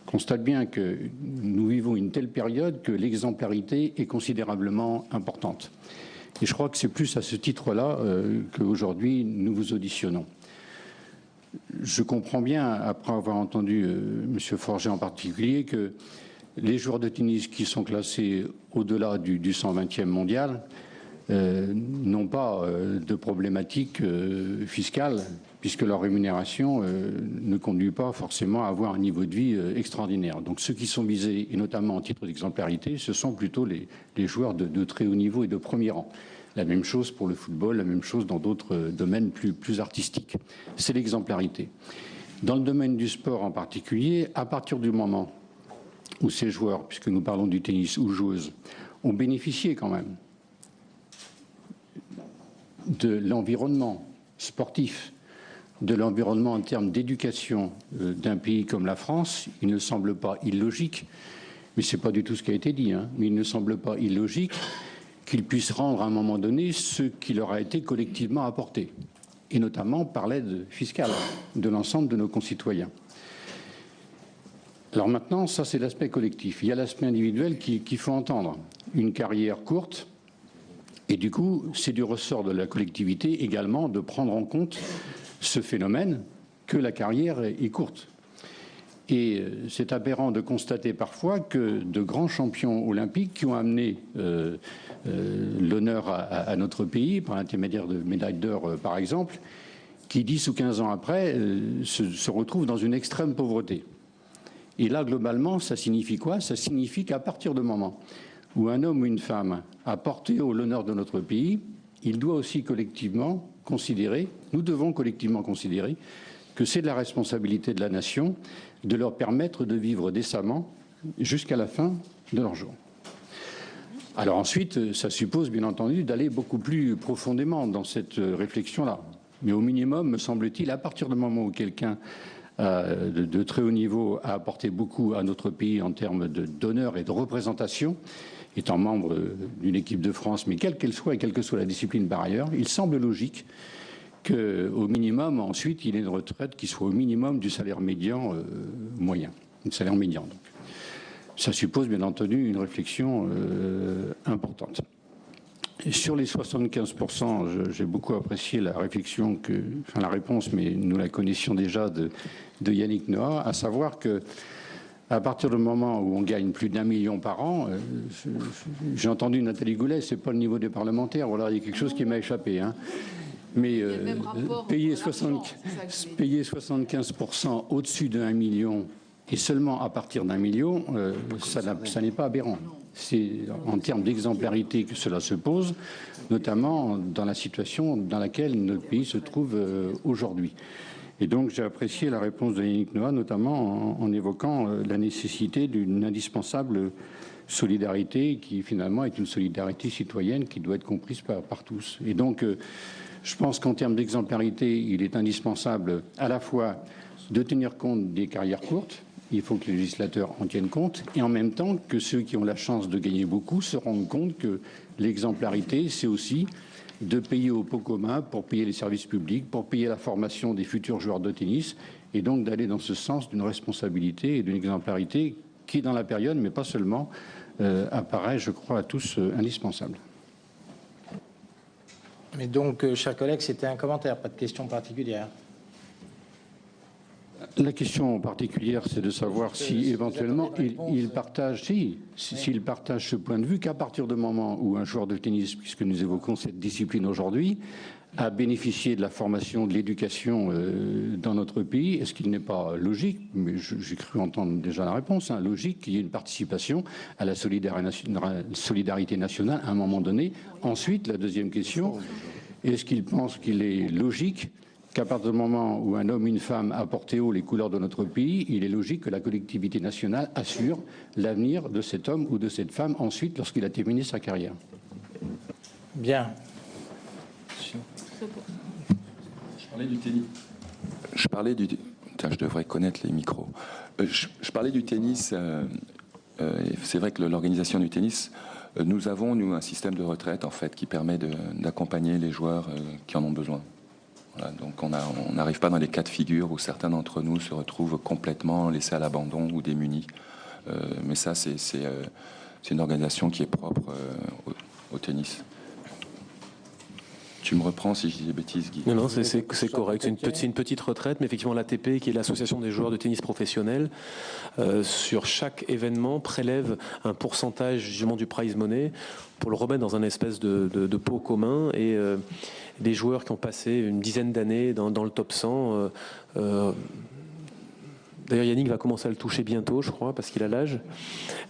on constate bien que nous vivons une telle période que l'exemplarité est considérablement importante. Et je crois que c'est plus à ce titre-là qu'aujourd'hui nous vous auditionnons. Je comprends bien, après avoir entendu M. Forget en particulier, que les joueurs de tennis qui sont classés au-delà du 120e mondial n'ont pas de problématique fiscale, puisque leur rémunération ne conduit pas forcément à avoir un niveau de vie extraordinaire. Donc ceux qui sont visés, et notamment en titre d'exemplarité, ce sont plutôt les joueurs de très haut niveau et de premier rang. La même chose pour le football, la même chose dans d'autres domaines plus artistiques. C'est l'exemplarité. Dans le domaine du sport en particulier, à partir du moment où ces joueurs, puisque nous parlons du tennis, ou joueuses, ont bénéficié quand même de l'environnement sportif, de l'environnement en termes d'éducation d'un pays comme la France, il ne semble pas illogique, mais ce n'est pas du tout ce qui a été dit, mais il ne semble pas illogique qu'ils puissent rendre à un moment donné ce qui leur a été collectivement apporté, et notamment par l'aide fiscale de l'ensemble de nos concitoyens. Alors maintenant, ça c'est l'aspect collectif. Il y a l'aspect individuel qu'il faut entendre. Une carrière courte, et du coup, c'est du ressort de la collectivité également de prendre en compte ce phénomène que la carrière est courte. Et c'est aberrant de constater parfois que de grands champions olympiques qui ont amené l'honneur à notre pays, par l'intermédiaire de médailles d'or par exemple, qui 10 ou 15 ans après se retrouvent dans une extrême pauvreté. Et là, globalement, ça signifie quoi? Ça signifie qu'à partir du moment où un homme ou une femme a porté haut l'honneur de notre pays, il doit aussi collectivement considérer, nous devons collectivement considérer, que c'est de la responsabilité de la nation de leur permettre de vivre décemment jusqu'à la fin de leur jour. Alors ensuite, ça suppose bien entendu d'aller beaucoup plus profondément dans cette réflexion-là. Mais au minimum, me semble-t-il, à partir du moment où quelqu'un de très haut niveau a apporté beaucoup à notre pays en termes d'honneur et de représentation, étant membre d'une équipe de France, mais quelle qu'elle soit et quelle que soit la discipline par ailleurs, il semble logique qu'au minimum, ensuite, il ait une retraite qui soit au minimum du salaire médian moyen, du salaire médian. Donc. Ça suppose bien entendu une réflexion importante. Et sur les 75%, j'ai beaucoup apprécié la réflexion, la réponse, mais nous la connaissions déjà de Yannick Noah, à savoir que à partir du moment où on gagne plus d'1 million par an, j'ai entendu Nathalie Goulet, c'est pas le niveau des parlementaires, voilà, il y a quelque chose qui m'a échappé. Mais le même rapport payer entre l'argent, c'est ça que je voulais dire. 75% au-dessus de 1 million et seulement à partir d'1 million, ça n'est pas aberrant. C'est en termes d'exemplarité que cela se pose, notamment dans la situation dans laquelle notre pays se trouve aujourd'hui. Et donc j'ai apprécié la réponse de Yannick Noah, notamment en évoquant la nécessité d'une indispensable solidarité qui finalement est une solidarité citoyenne qui doit être comprise par tous. Et donc je pense qu'en termes d'exemplarité, il est indispensable à la fois de tenir compte des carrières courtes, il faut que les législateurs en tiennent compte, et en même temps que ceux qui ont la chance de gagner beaucoup se rendent compte que l'exemplarité, c'est aussi de payer au pot commun pour payer les services publics, pour payer la formation des futurs joueurs de tennis, et donc d'aller dans ce sens d'une responsabilité et d'une exemplarité qui, dans la période, mais pas seulement, apparaît, je crois, à tous indispensable. Mais donc, chers collègues, c'était un commentaire, pas de question particulière. La question particulière, c'est de savoir si éventuellement il partage, s'il partage ce point de vue, qu'à partir du moment où un joueur de tennis, puisque nous évoquons cette discipline aujourd'hui, a bénéficié de la formation, de l'éducation dans notre pays, est-ce qu'il n'est pas logique, mais j'ai cru entendre déjà la réponse, logique qu'il y ait une participation à la solidarité nationale à un moment donné. Ensuite, la deuxième question, est-ce qu'il pense qu'il est logique qu'à partir du moment où un homme, une femme a porté haut les couleurs de notre pays, il est logique que la collectivité nationale assure l'avenir de cet homme ou de cette femme ensuite lorsqu'il a terminé sa carrière. Bien. Je parlais du tennis. Je devrais connaître les micros. Je parlais du tennis. C'est vrai que l'organisation du tennis, nous avons, un système de retraite en fait qui permet d'accompagner les joueurs qui en ont besoin. Voilà, donc on n'arrive pas dans les cas de figure où certains d'entre nous se retrouvent complètement laissés à l'abandon ou démunis. Mais ça, c'est une organisation qui est propre au tennis. Tu me reprends si je dis des bêtises, Guy. Non, c'est correct. C'est une petite retraite, mais effectivement l'ATP, qui est l'association des joueurs de tennis professionnels, sur chaque événement prélève un pourcentage justement du prize money pour le remettre dans un espèce de pot commun. Et des joueurs qui ont passé une dizaine d'années dans le top 100. D'ailleurs, Yannick va commencer à le toucher bientôt, je crois, parce qu'il a l'âge.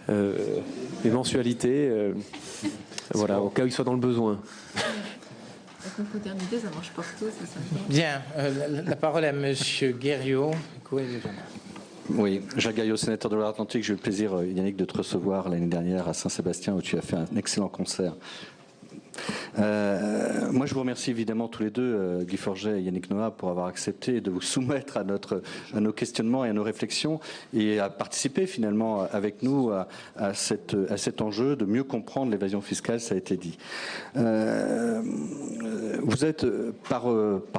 Les mensualités, voilà, au cas où il soit dans le besoin. La confraternité, ça marche partout, c'est ça. Bien, la parole est à Monsieur Guerriau. Oui, Jacques Guerriau, sénateur de Loire-Atlantique. J'ai eu le plaisir, Yannick, de te recevoir l'année dernière à Saint-Sébastien où tu as fait un excellent concert. Moi, je vous remercie évidemment tous les deux, Guy Forget et Yannick Noah, pour avoir accepté de vous soumettre à nos questionnements et à nos réflexions et à participer finalement avec nous à cet enjeu de mieux comprendre l'évasion fiscale, ça a été dit. Vous êtes, par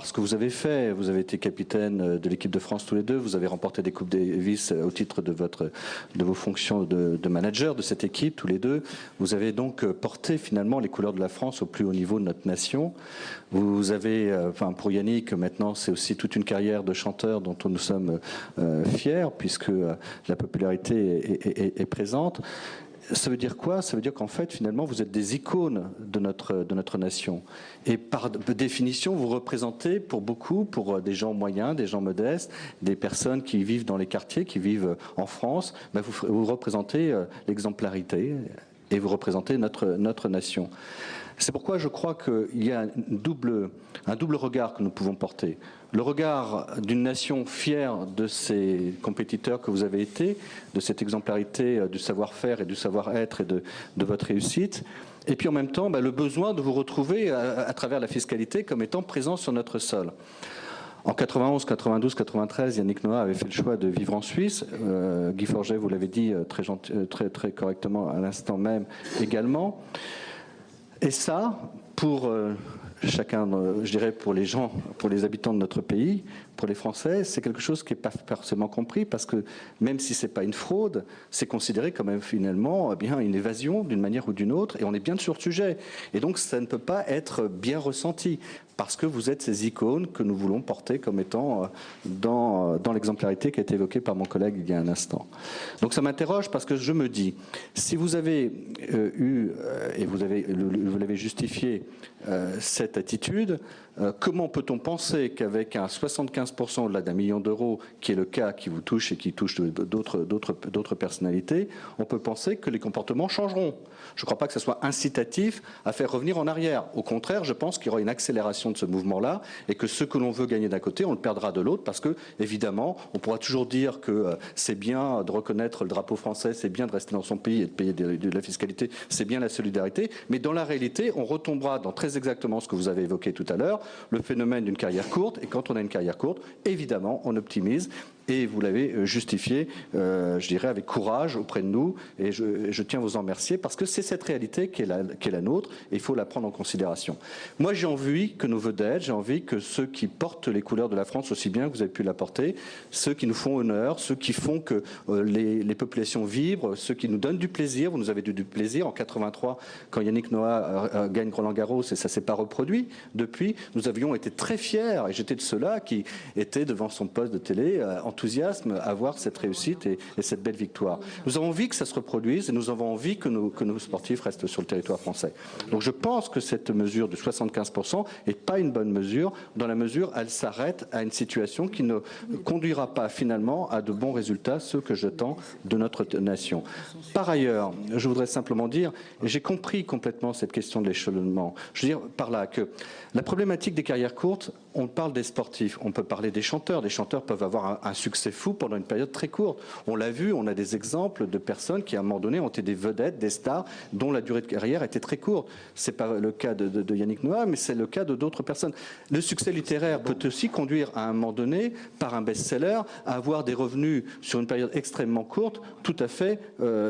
ce que vous avez fait, vous avez été capitaine de l'équipe de France tous les deux, vous avez remporté des Coupes Davis au titre de vos fonctions de manager de cette équipe tous les deux. Vous avez donc porté finalement les couleurs de la France au plus haut niveau de notre nation. Vous avez, pour Yannick, maintenant, c'est aussi toute une carrière de chanteur dont nous sommes fiers, puisque la popularité est présente. Ça veut dire quoi? Ça veut dire qu'en fait, finalement, vous êtes des icônes de notre nation. Et par définition, vous représentez pour beaucoup, pour des gens moyens, des gens modestes, des personnes qui vivent dans les quartiers, qui vivent en France, vous représentez l'exemplarité et vous représentez notre nation. C'est pourquoi je crois qu'il y a un double regard que nous pouvons porter. Le regard d'une nation fière de ces compétiteurs que vous avez été, de cette exemplarité du savoir-faire et du savoir-être et de votre réussite. Et puis en même temps, le besoin de vous retrouver à travers la fiscalité comme étant présent sur notre sol. En 91, 92, 93, Yannick Noah avait fait le choix de vivre en Suisse. Guy Forget, vous l'avez dit très correctement à l'instant même également. Et ça, pour chacun, je dirais pour les gens, pour les habitants de notre pays, pour les Français, c'est quelque chose qui n'est pas forcément compris parce que même si c'est pas une fraude, c'est considéré quand même finalement une évasion d'une manière ou d'une autre et on est bien sur le sujet. Et donc ça ne peut pas être bien ressenti parce que vous êtes ces icônes que nous voulons porter comme étant dans l'exemplarité qui a été évoquée par mon collègue il y a un instant. Donc ça m'interroge parce que je me dis, si vous avez eu, et vous l'avez justifié, cette cette attitude, comment peut-on penser qu'avec un 75% au-delà d'1 million d'euros, qui est le cas qui vous touche et qui touche d'autres personnalités, on peut penser que les comportements changeront? Je ne crois pas que ce soit incitatif à faire revenir en arrière. Au contraire, je pense qu'il y aura une accélération de ce mouvement-là et que ce que l'on veut gagner d'un côté, on le perdra de l'autre parce que, évidemment, on pourra toujours dire que c'est bien de reconnaître le drapeau français, c'est bien de rester dans son pays et de payer de la fiscalité, c'est bien la solidarité, mais dans la réalité, on retombera dans très exactement ce que vous avez évoqué tout à l'heure, le phénomène d'une carrière courte, et quand on a une carrière courte, évidemment, on optimise, et vous l'avez justifié, je dirais, avec courage auprès de nous, et je tiens à vous en remercier, parce que c'est cette réalité qui est la nôtre, et il faut la prendre en considération. Moi, j'ai envie que nos vedettes, j'ai envie que ceux qui portent les couleurs de la France aussi bien que vous avez pu la porter, ceux qui nous font honneur, ceux qui font que les populations vibrent, ceux qui nous donnent du plaisir, vous nous avez du plaisir, en 83, quand Yannick Noah gagne Roland-Garros, et ça ne s'est pas reproduit, depuis, nous avions été très fiers, et j'étais de ceux-là qui étaient devant son poste de télé, enthousiasme à voir cette réussite et cette belle victoire. Nous avons envie que ça se reproduise et nous avons envie que nos sportifs restent sur le territoire français. Donc je pense que cette mesure de 75% n'est pas une bonne mesure, dans la mesure elle s'arrête à une situation qui ne conduira pas finalement à de bons résultats, ceux que j'attends de notre nation. Par ailleurs, je voudrais simplement dire, et j'ai compris complètement cette question de l'échelonnement, je veux dire par là que la problématique des carrières courtes, on parle des sportifs, on peut parler des chanteurs peuvent avoir un succès fou pendant une période très courte. On l'a vu, on a des exemples de personnes qui à un moment donné ont été des vedettes, des stars, dont la durée de carrière était très courte. C'est pas le cas de Yannick Noah, mais c'est le cas de d'autres personnes. Le succès littéraire peut aussi conduire à un moment donné, par un best-seller, à avoir des revenus sur une période extrêmement courte, tout à fait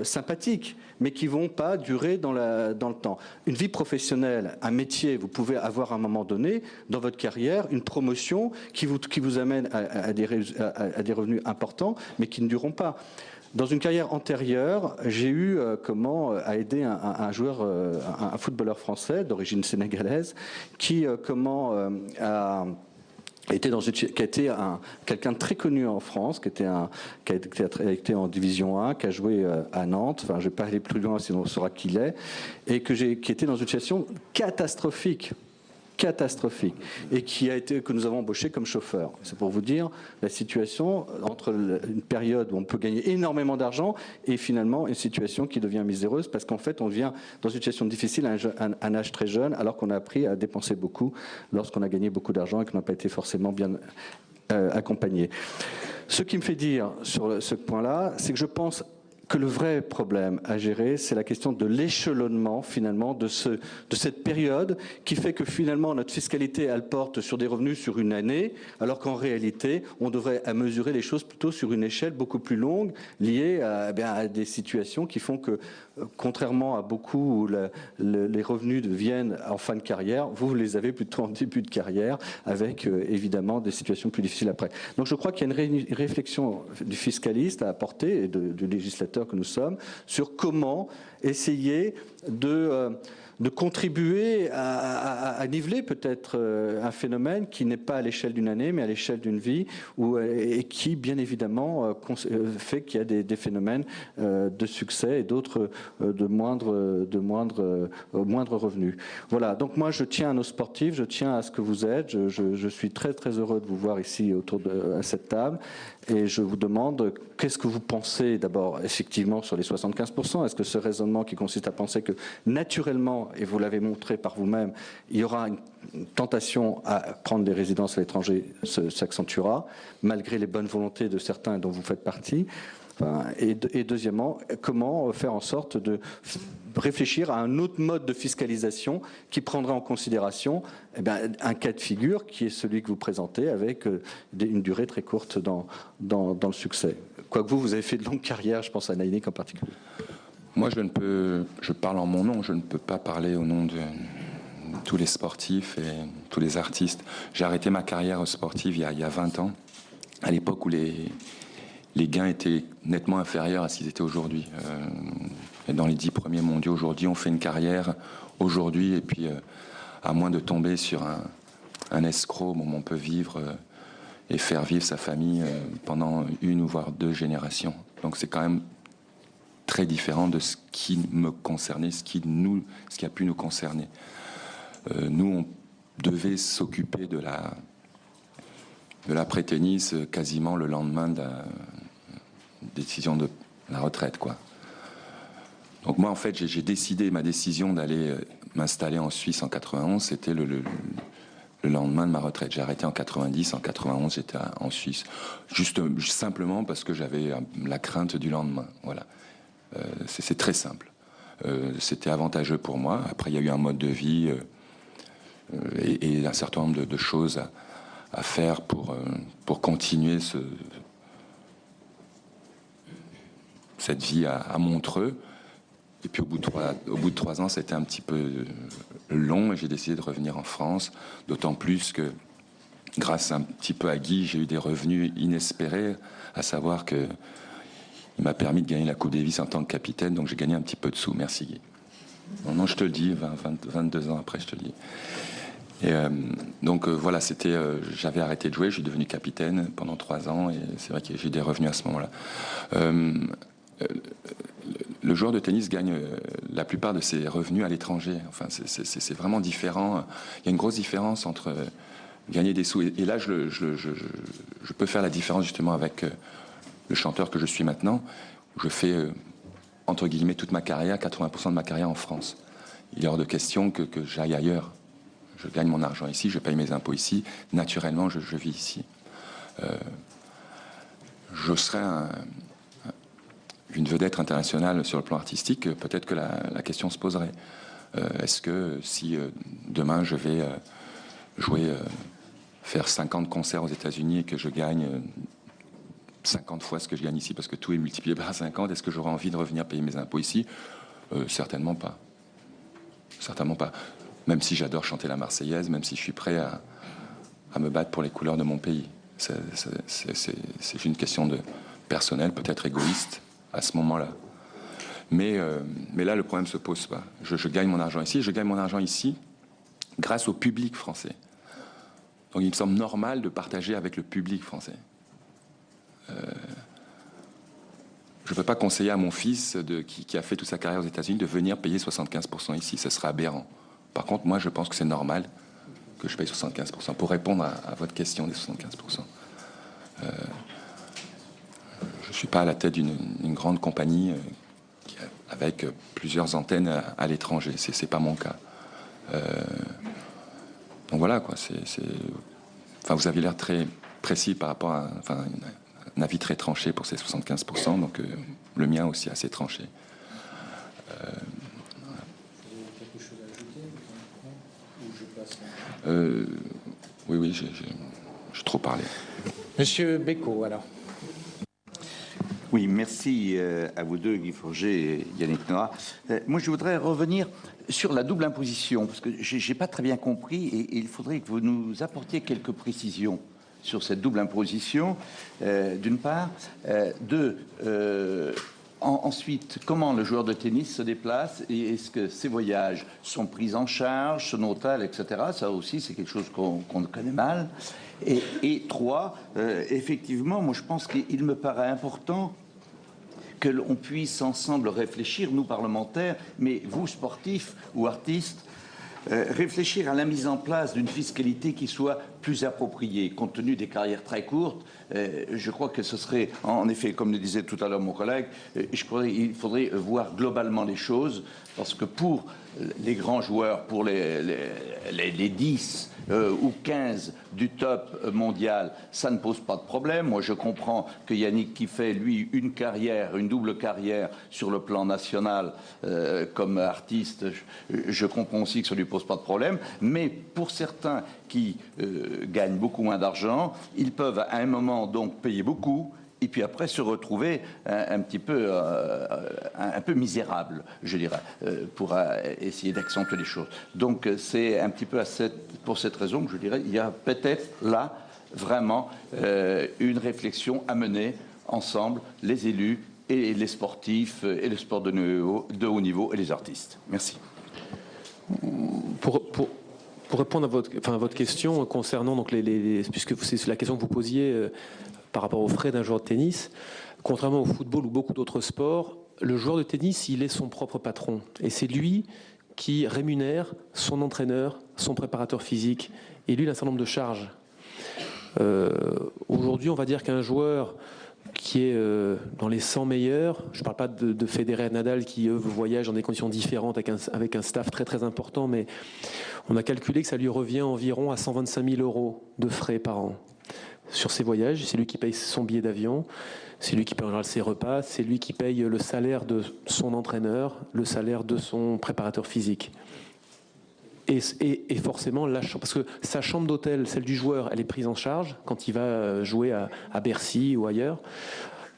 sympathiques, mais qui vont pas durer dans le temps. Une vie professionnelle, un métier, vous pouvez avoir à un moment donné, dans votre carrière, une promotion qui vous amène à des revenus importants, mais qui ne dureront pas. Dans une carrière antérieure, j'ai eu à aider un joueur, un footballeur français d'origine sénégalaise, qui a été quelqu'un de très connu en France, qui a été en Division 1, qui a joué à Nantes. Enfin, je ne vais pas aller plus loin, sinon on saura qui il est, et qui était dans une situation catastrophique, et que nous avons embauché comme chauffeur. C'est pour vous dire la situation entre une période où on peut gagner énormément d'argent et finalement une situation qui devient miséreuse parce qu'en fait on vient dans une situation difficile à un âge très jeune alors qu'on a appris à dépenser beaucoup lorsqu'on a gagné beaucoup d'argent et qu'on n'a pas été forcément bien accompagné. Ce qui me fait dire sur ce point-là, c'est que je pense que le vrai problème à gérer, c'est la question de l'échelonnement finalement de cette période qui fait que finalement notre fiscalité elle porte sur des revenus sur une année, alors qu'en réalité on devrait mesurer les choses plutôt sur une échelle beaucoup plus longue liée à des situations qui font que contrairement à beaucoup où les revenus viennent en fin de carrière, vous les avez plutôt en début de carrière avec évidemment des situations plus difficiles après. Donc je crois qu'il y a une réflexion du fiscaliste à apporter et du législateur que nous sommes sur comment essayer de contribuer à niveler peut-être un phénomène qui n'est pas à l'échelle d'une année, mais à l'échelle d'une vie, et qui, bien évidemment, fait qu'il y a des phénomènes de succès et d'autres de moindre revenus. Voilà, donc moi je tiens à nos sportifs, je tiens à ce que vous êtes, je suis très très heureux de vous voir ici à cette table, et je vous demande qu'est-ce que vous pensez d'abord effectivement sur les 75%. Est-ce que ce raisonnement qui consiste à penser que naturellement, et vous l'avez montré par vous-même, il y aura une tentation à prendre des résidences à l'étranger s'accentuera, malgré les bonnes volontés de certains dont vous faites partie. Et deuxièmement, comment faire en sorte de réfléchir à un autre mode de fiscalisation qui prendra en considération un cas de figure qui est celui que vous présentez avec une durée très courte dans le succès. Quoique vous avez fait de longues carrières, je pense à Naïnik en particulier. Moi, je parle en mon nom, je ne peux pas parler au nom de tous les sportifs et tous les artistes. J'ai arrêté ma carrière sportive il y a 20 ans, à l'époque où les gains étaient nettement inférieurs à ce qu'ils étaient aujourd'hui. Et dans les 10 premiers mondiaux aujourd'hui, on fait une carrière aujourd'hui, et puis à moins de tomber sur un escroc, on peut vivre et faire vivre sa famille pendant une ou voire 2 générations. Donc c'est quand même très différent de ce qui me concernait, ce qui a pu nous concerner. Nous, devait s'occuper de l'après-tennis quasiment le lendemain de la décision de la retraite, quoi. Donc moi, en fait, j'ai décidé, ma décision d'aller m'installer en Suisse en 91, c'était le lendemain de ma retraite. J'ai arrêté en 90, en 91, j'étais en Suisse. Juste simplement parce que j'avais la crainte du lendemain. Voilà. C'est très simple. C'était avantageux pour moi. Après, il y a eu un mode de vie et un certain nombre de choses à faire pour continuer cette vie à Montreux. Et puis au bout de 3 ans, c'était un petit peu long et j'ai décidé de revenir en France, d'autant plus que grâce un petit peu à Guy, j'ai eu des revenus inespérés, à savoir que il m'a permis de gagner la Coupe Davis en tant que capitaine, donc j'ai gagné un petit peu de sous. Merci Guy. Non, je te le dis, 22 ans après, je te le dis. Et donc voilà, j'avais arrêté de jouer, je suis devenu capitaine pendant 3 ans et c'est vrai que j'ai eu des revenus à ce moment-là. Le joueur de tennis gagne la plupart de ses revenus à l'étranger. Enfin, c'est vraiment différent. Il y a une grosse différence entre gagner des sous. Et là, je peux faire la différence justement avec le chanteur que je suis maintenant. Je fais, entre guillemets, toute ma carrière, 80% de ma carrière en France. Il est hors de question que j'aille ailleurs. Je gagne mon argent ici, je paye mes impôts ici. Naturellement, je vis ici. Je serai une vedette internationale sur le plan artistique, peut-être que la question se poserait. Est-ce que si demain je vais faire 50 concerts aux États-Unis et que je gagne 50 fois ce que je gagne ici, parce que tout est multiplié par 50, est-ce que j'aurai envie de revenir payer mes impôts ici? Certainement pas. Certainement pas. Même si j'adore chanter la Marseillaise, même si je suis prêt à me battre pour les couleurs de mon pays. C'est une question de personnel, peut-être égoïste, à ce moment-là. Mais là, le problème se pose pas. Je gagne mon argent ici, je gagne mon argent ici grâce au public français. Donc il me semble normal de partager avec le public français. Je ne peux pas conseiller à mon fils qui a fait toute sa carrière aux États-Unis de venir payer 75% ici. Ce serait aberrant. Par contre, moi, je pense que c'est normal que je paye 75%. Pour répondre à votre question des 75%. Je ne suis pas à la tête d'une grande compagnie avec plusieurs antennes à l'étranger. C'est pas mon cas. Donc voilà, quoi. Enfin, vous avez l'air très précis par rapport à un avis très tranché pour ces 75%. Donc le mien aussi assez tranché. Oui, j'ai trop parlé. Monsieur Bécaud, alors. Oui, merci à vous deux, Guy Forget et Yannick Noah. Moi, je voudrais revenir sur la double imposition, parce que je n'ai pas très bien compris, et il faudrait que vous nous apportiez quelques précisions sur cette double imposition, d'une part. Ensuite, comment le joueur de tennis se déplace et est-ce que ses voyages sont pris en charge, son hôtel, etc. Ça aussi, c'est quelque chose qu'on connaît mal. Et 3, effectivement, moi je pense qu'il me paraît important que l'on puisse ensemble réfléchir, nous parlementaires, mais vous sportifs ou artistes, réfléchir à la mise en place d'une fiscalité qui soit plus appropriée, compte tenu des carrières très courtes. Je crois que ce serait, en effet, comme le disait tout à l'heure mon collègue, il faudrait voir globalement les choses, parce que pour les grands joueurs, pour les 10 ou 15 du top mondial, ça ne pose pas de problème. Moi, je comprends que Yannick, qui fait, lui, une double carrière sur le plan national comme artiste, je comprends aussi que ça ne lui pose pas de problème. Mais pour certains qui gagnent beaucoup moins d'argent, ils peuvent à un moment donc payer beaucoup et puis après se retrouver un peu misérable, je dirais, pour essayer d'accentuer les choses. Donc c'est un petit peu pour cette raison que je dirais il y a peut-être là vraiment une réflexion à mener ensemble, les élus et les sportifs et le sport de haut niveau et les artistes. Merci. Pour répondre à votre question concernant donc puisque c'est la question que vous posiez par rapport aux frais d'un joueur de tennis, contrairement au football ou beaucoup d'autres sports, le joueur de tennis, il est son propre patron et c'est lui qui rémunère son entraîneur, son préparateur physique et lui, il a un certain nombre de charges. Aujourd'hui, on va dire qu'un joueur qui est dans les 100 meilleurs, je ne parle pas de Federer et Nadal qui, eux, voyagent dans des conditions différentes avec un staff très très important, mais on a calculé que ça lui revient environ à 125 000 € de frais par an sur ses voyages. C'est lui qui paye son billet d'avion, c'est lui qui paye en général ses repas, c'est lui qui paye le salaire de son entraîneur, le salaire de son préparateur physique. Et forcément, parce que sa chambre d'hôtel, celle du joueur, elle est prise en charge quand il va jouer à Bercy ou ailleurs,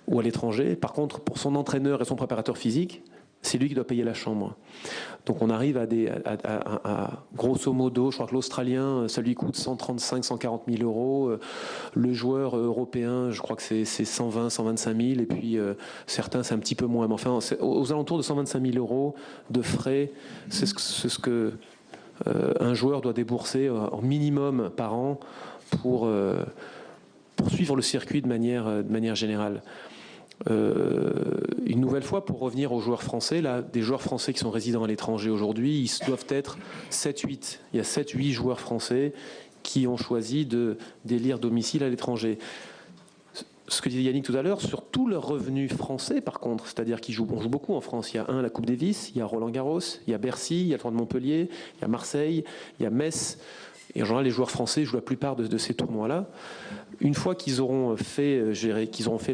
ou à l'étranger. Par contre, pour son entraîneur et son préparateur physique, c'est lui qui doit payer la chambre. Donc on arrive à grosso modo, je crois que l'Australien, ça lui coûte 135 140 000 €. Le joueur européen, je crois que c'est 120 125 000, et puis certains, c'est un petit peu moins. Mais enfin, aux alentours de 125 000 € de frais, c'est ce que un joueur doit débourser en minimum par an pour suivre le circuit de manière générale. Une nouvelle fois, pour revenir aux joueurs français, là, des joueurs français qui sont résidents à l'étranger aujourd'hui, ils doivent être 7-8. Il y a 7-8 joueurs français qui ont choisi d'élire domicile à l'étranger. Ce que disait Yannick tout à l'heure, sur tous leurs revenus français, par contre, c'est-à-dire qu'on joue beaucoup en France. Il y a la Coupe Davis, il y a Roland-Garros, il y a Bercy, il y a le Tournoi de Montpellier, il y a Marseille, il y a Metz. Et en général, les joueurs français jouent la plupart de ces tournois-là. Une fois qu'ils auront fait,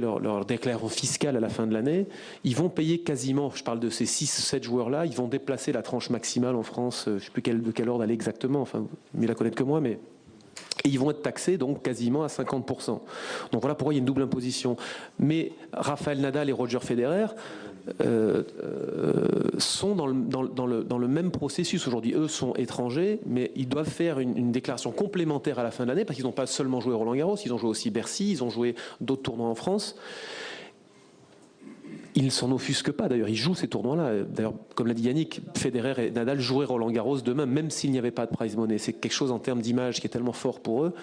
leur déclaration fiscale à la fin de l'année, ils vont payer quasiment, je parle de ces 6-7 joueurs-là, ils vont déplacer la tranche maximale en France, je ne sais plus de quel ordre elle est exactement, enfin, mieux la connaître que moi, mais... Et ils vont être taxés donc quasiment à 50%. Donc voilà pourquoi il y a une double imposition. Mais Rafael Nadal et Roger Federer sont dans le même processus aujourd'hui. Eux sont étrangers, mais ils doivent faire une déclaration complémentaire à la fin de l'année parce qu'ils n'ont pas seulement joué Roland-Garros, ils ont joué aussi Bercy, ils ont joué d'autres tournois en France. Ils ne s'en offusquent pas, d'ailleurs, ils jouent ces tournois-là. D'ailleurs, comme l'a dit Yannick, Federer et Nadal joueraient Roland-Garros demain, même s'il n'y avait pas de prize money. C'est quelque chose en termes d'image qui est tellement fort pour eux.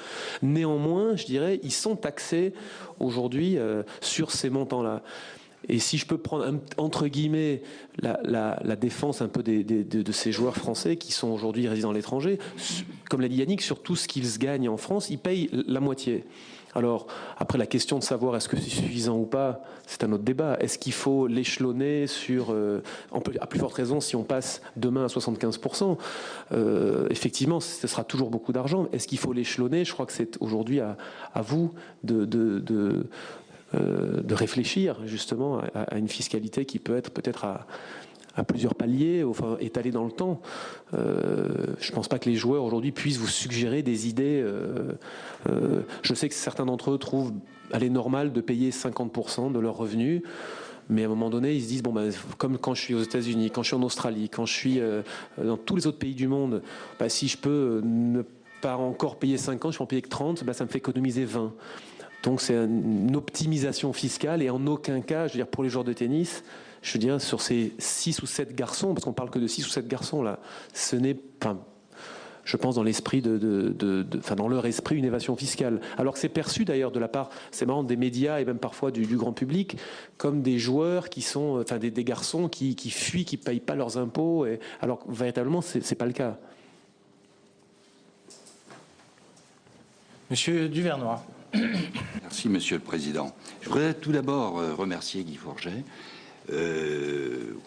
Néanmoins, je dirais, ils sont taxés aujourd'hui sur ces montants-là. Et si je peux prendre, entre guillemets, la défense un peu de ces joueurs français qui sont aujourd'hui résidents à l'étranger, comme l'a dit Yannick, sur tout ce qu'ils gagnent en France, ils payent la moitié. Alors, après, la question de savoir est-ce que c'est suffisant ou pas, c'est un autre débat. Est-ce qu'il faut l'échelonner sur... à plus forte raison, si on passe demain à 75%, effectivement, ce sera toujours beaucoup d'argent. Est-ce qu'il faut l'échelonner? Je crois que c'est aujourd'hui à vous de réfléchir, justement, à une fiscalité qui peut être peut-être à plusieurs paliers, enfin étalés dans le temps. Je ne pense pas que les joueurs aujourd'hui puissent vous suggérer des idées. Je sais que certains d'entre eux trouvent normal de payer 50% de leurs revenus, mais à un moment donné, ils se disent comme quand je suis aux États-Unis, quand je suis en Australie, quand je suis dans tous les autres pays du monde, si je peux ne pas encore payer 50, je peux en payer que 30, ça me fait économiser 20. Donc c'est une optimisation fiscale et en aucun cas, je veux dire, pour les joueurs de tennis, je veux dire, sur ces 6 ou 7 garçons, parce qu'on parle que de 6 ou 7 garçons là, ce n'est pas, je pense, dans l'esprit dans leur esprit, une évasion fiscale. Alors que c'est perçu d'ailleurs de la part, c'est marrant, des médias et même parfois du grand public, comme des joueurs qui sont, des garçons qui fuient, qui ne payent pas leurs impôts, alors que véritablement, c'est pas le cas. Monsieur Duvernois. Merci, Monsieur le Président. Je voudrais tout d'abord remercier Guy Forget,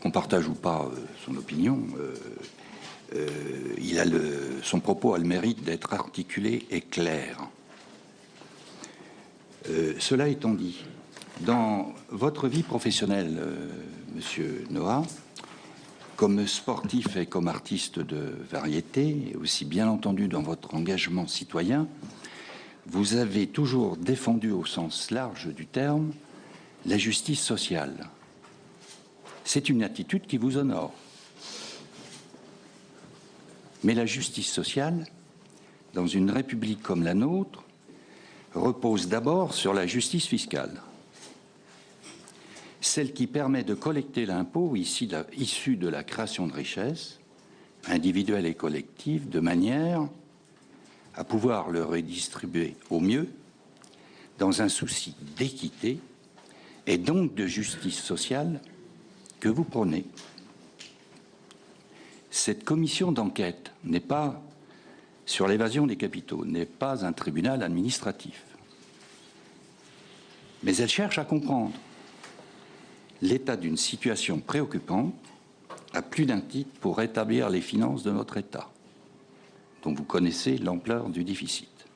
qu'on partage ou pas son opinion. Son propos a le mérite d'être articulé et clair. Cela étant dit, dans votre vie professionnelle, Monsieur Noah, comme sportif et comme artiste de variété, et aussi bien entendu dans votre engagement citoyen, vous avez toujours défendu au sens large du terme la justice sociale. C'est une attitude qui vous honore. Mais la justice sociale, dans une république comme la nôtre, repose d'abord sur la justice fiscale. Celle qui permet de collecter l'impôt issu de la création de richesses, individuelle et collective, de manière à pouvoir le redistribuer au mieux, dans un souci d'équité et donc de justice sociale que vous prônez. Cette commission d'enquête n'est pas sur l'évasion des capitaux, n'est pas un tribunal administratif. Mais elle cherche à comprendre l'état d'une situation préoccupante à plus d'un titre pour rétablir les finances de notre État, dont vous connaissez l'ampleur du déficit.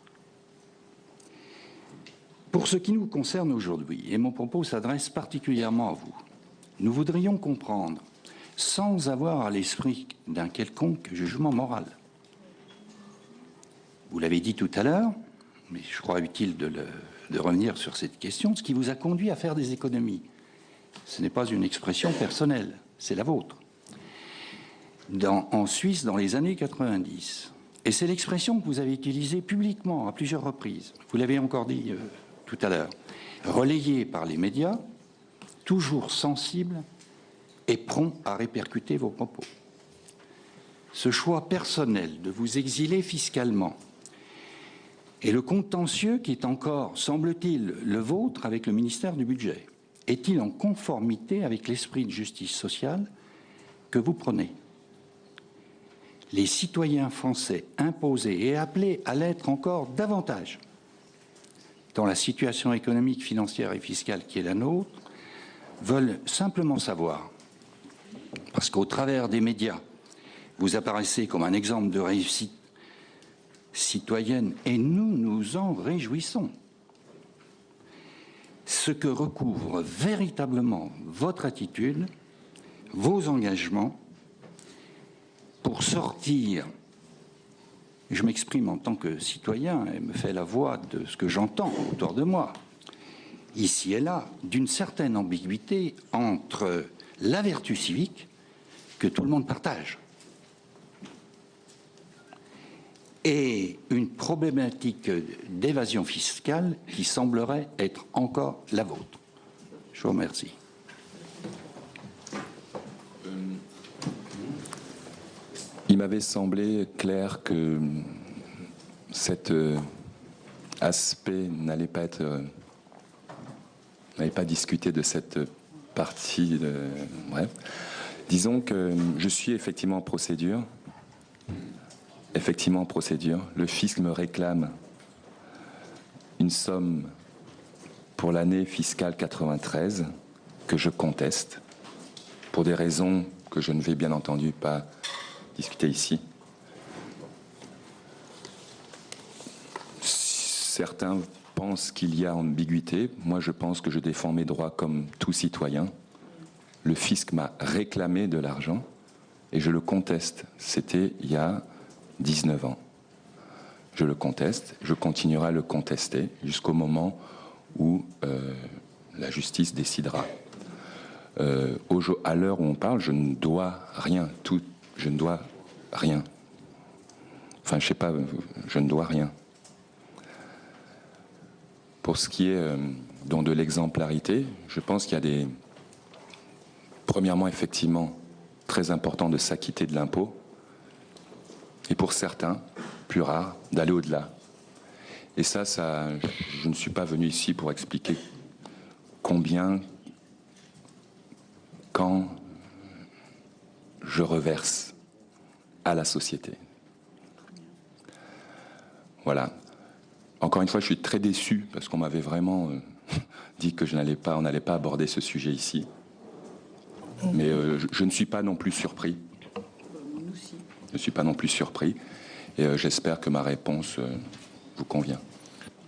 Pour ce qui nous concerne aujourd'hui, et mon propos s'adresse particulièrement à vous, nous voudrions comprendre, sans avoir à l'esprit d'un quelconque jugement moral. Vous l'avez dit tout à l'heure, mais je crois utile de revenir sur cette question, ce qui vous a conduit à faire des économies. Ce n'est pas une expression personnelle, c'est la vôtre. En Suisse, dans les années 90, et c'est l'expression que vous avez utilisée publiquement à plusieurs reprises, vous l'avez encore dit tout à l'heure, relayée par les médias, toujours sensible et prompt à répercuter vos propos. Ce choix personnel de vous exiler fiscalement et le contentieux qui est encore, semble-t-il, le vôtre avec le ministère du Budget, est-il en conformité avec l'esprit de justice sociale que vous prenez? Les citoyens français imposés et appelés à l'être encore davantage dans la situation économique, financière et fiscale qui est la nôtre, veulent simplement savoir, parce qu'au travers des médias, vous apparaissez comme un exemple de réussite citoyenne, et nous nous en réjouissons, ce que recouvre véritablement votre attitude, vos engagements, pour sortir, je m'exprime en tant que citoyen et me fais la voix de ce que j'entends autour de moi, ici et là, d'une certaine ambiguïté entre la vertu civique que tout le monde partage et une problématique d'évasion fiscale qui semblerait être encore la vôtre. Je vous remercie. Il m'avait semblé clair que cet aspect n'allait pas discuter de cette partie. Bref, disons que je suis effectivement en procédure. Le fisc me réclame une somme pour l'année fiscale 93 que je conteste pour des raisons que je ne vais bien entendu pas discuter ici. Certains pensent qu'il y a ambiguïté. Moi, je pense que je défends mes droits comme tout citoyen. Le fisc m'a réclamé de l'argent et je le conteste. C'était il y a 19 ans. Je le conteste, je continuerai à le contester jusqu'au moment où la justice décidera. À l'heure où on parle, je ne dois rien. Je ne dois rien. Enfin, je sais pas, je ne dois rien. Pour ce qui est donc de l'exemplarité, je pense qu'il y a des... Premièrement, effectivement, très important de s'acquitter de l'impôt. Et pour certains, plus rare, d'aller au-delà. Et ça, je ne suis pas venu ici pour expliquer combien, quand je reverse à la société. Voilà. Encore une fois, je suis très déçu parce qu'on m'avait vraiment dit que on n'allait pas aborder ce sujet ici. Mais je ne suis pas non plus surpris. Je ne suis pas non plus surpris et j'espère que ma réponse vous convient.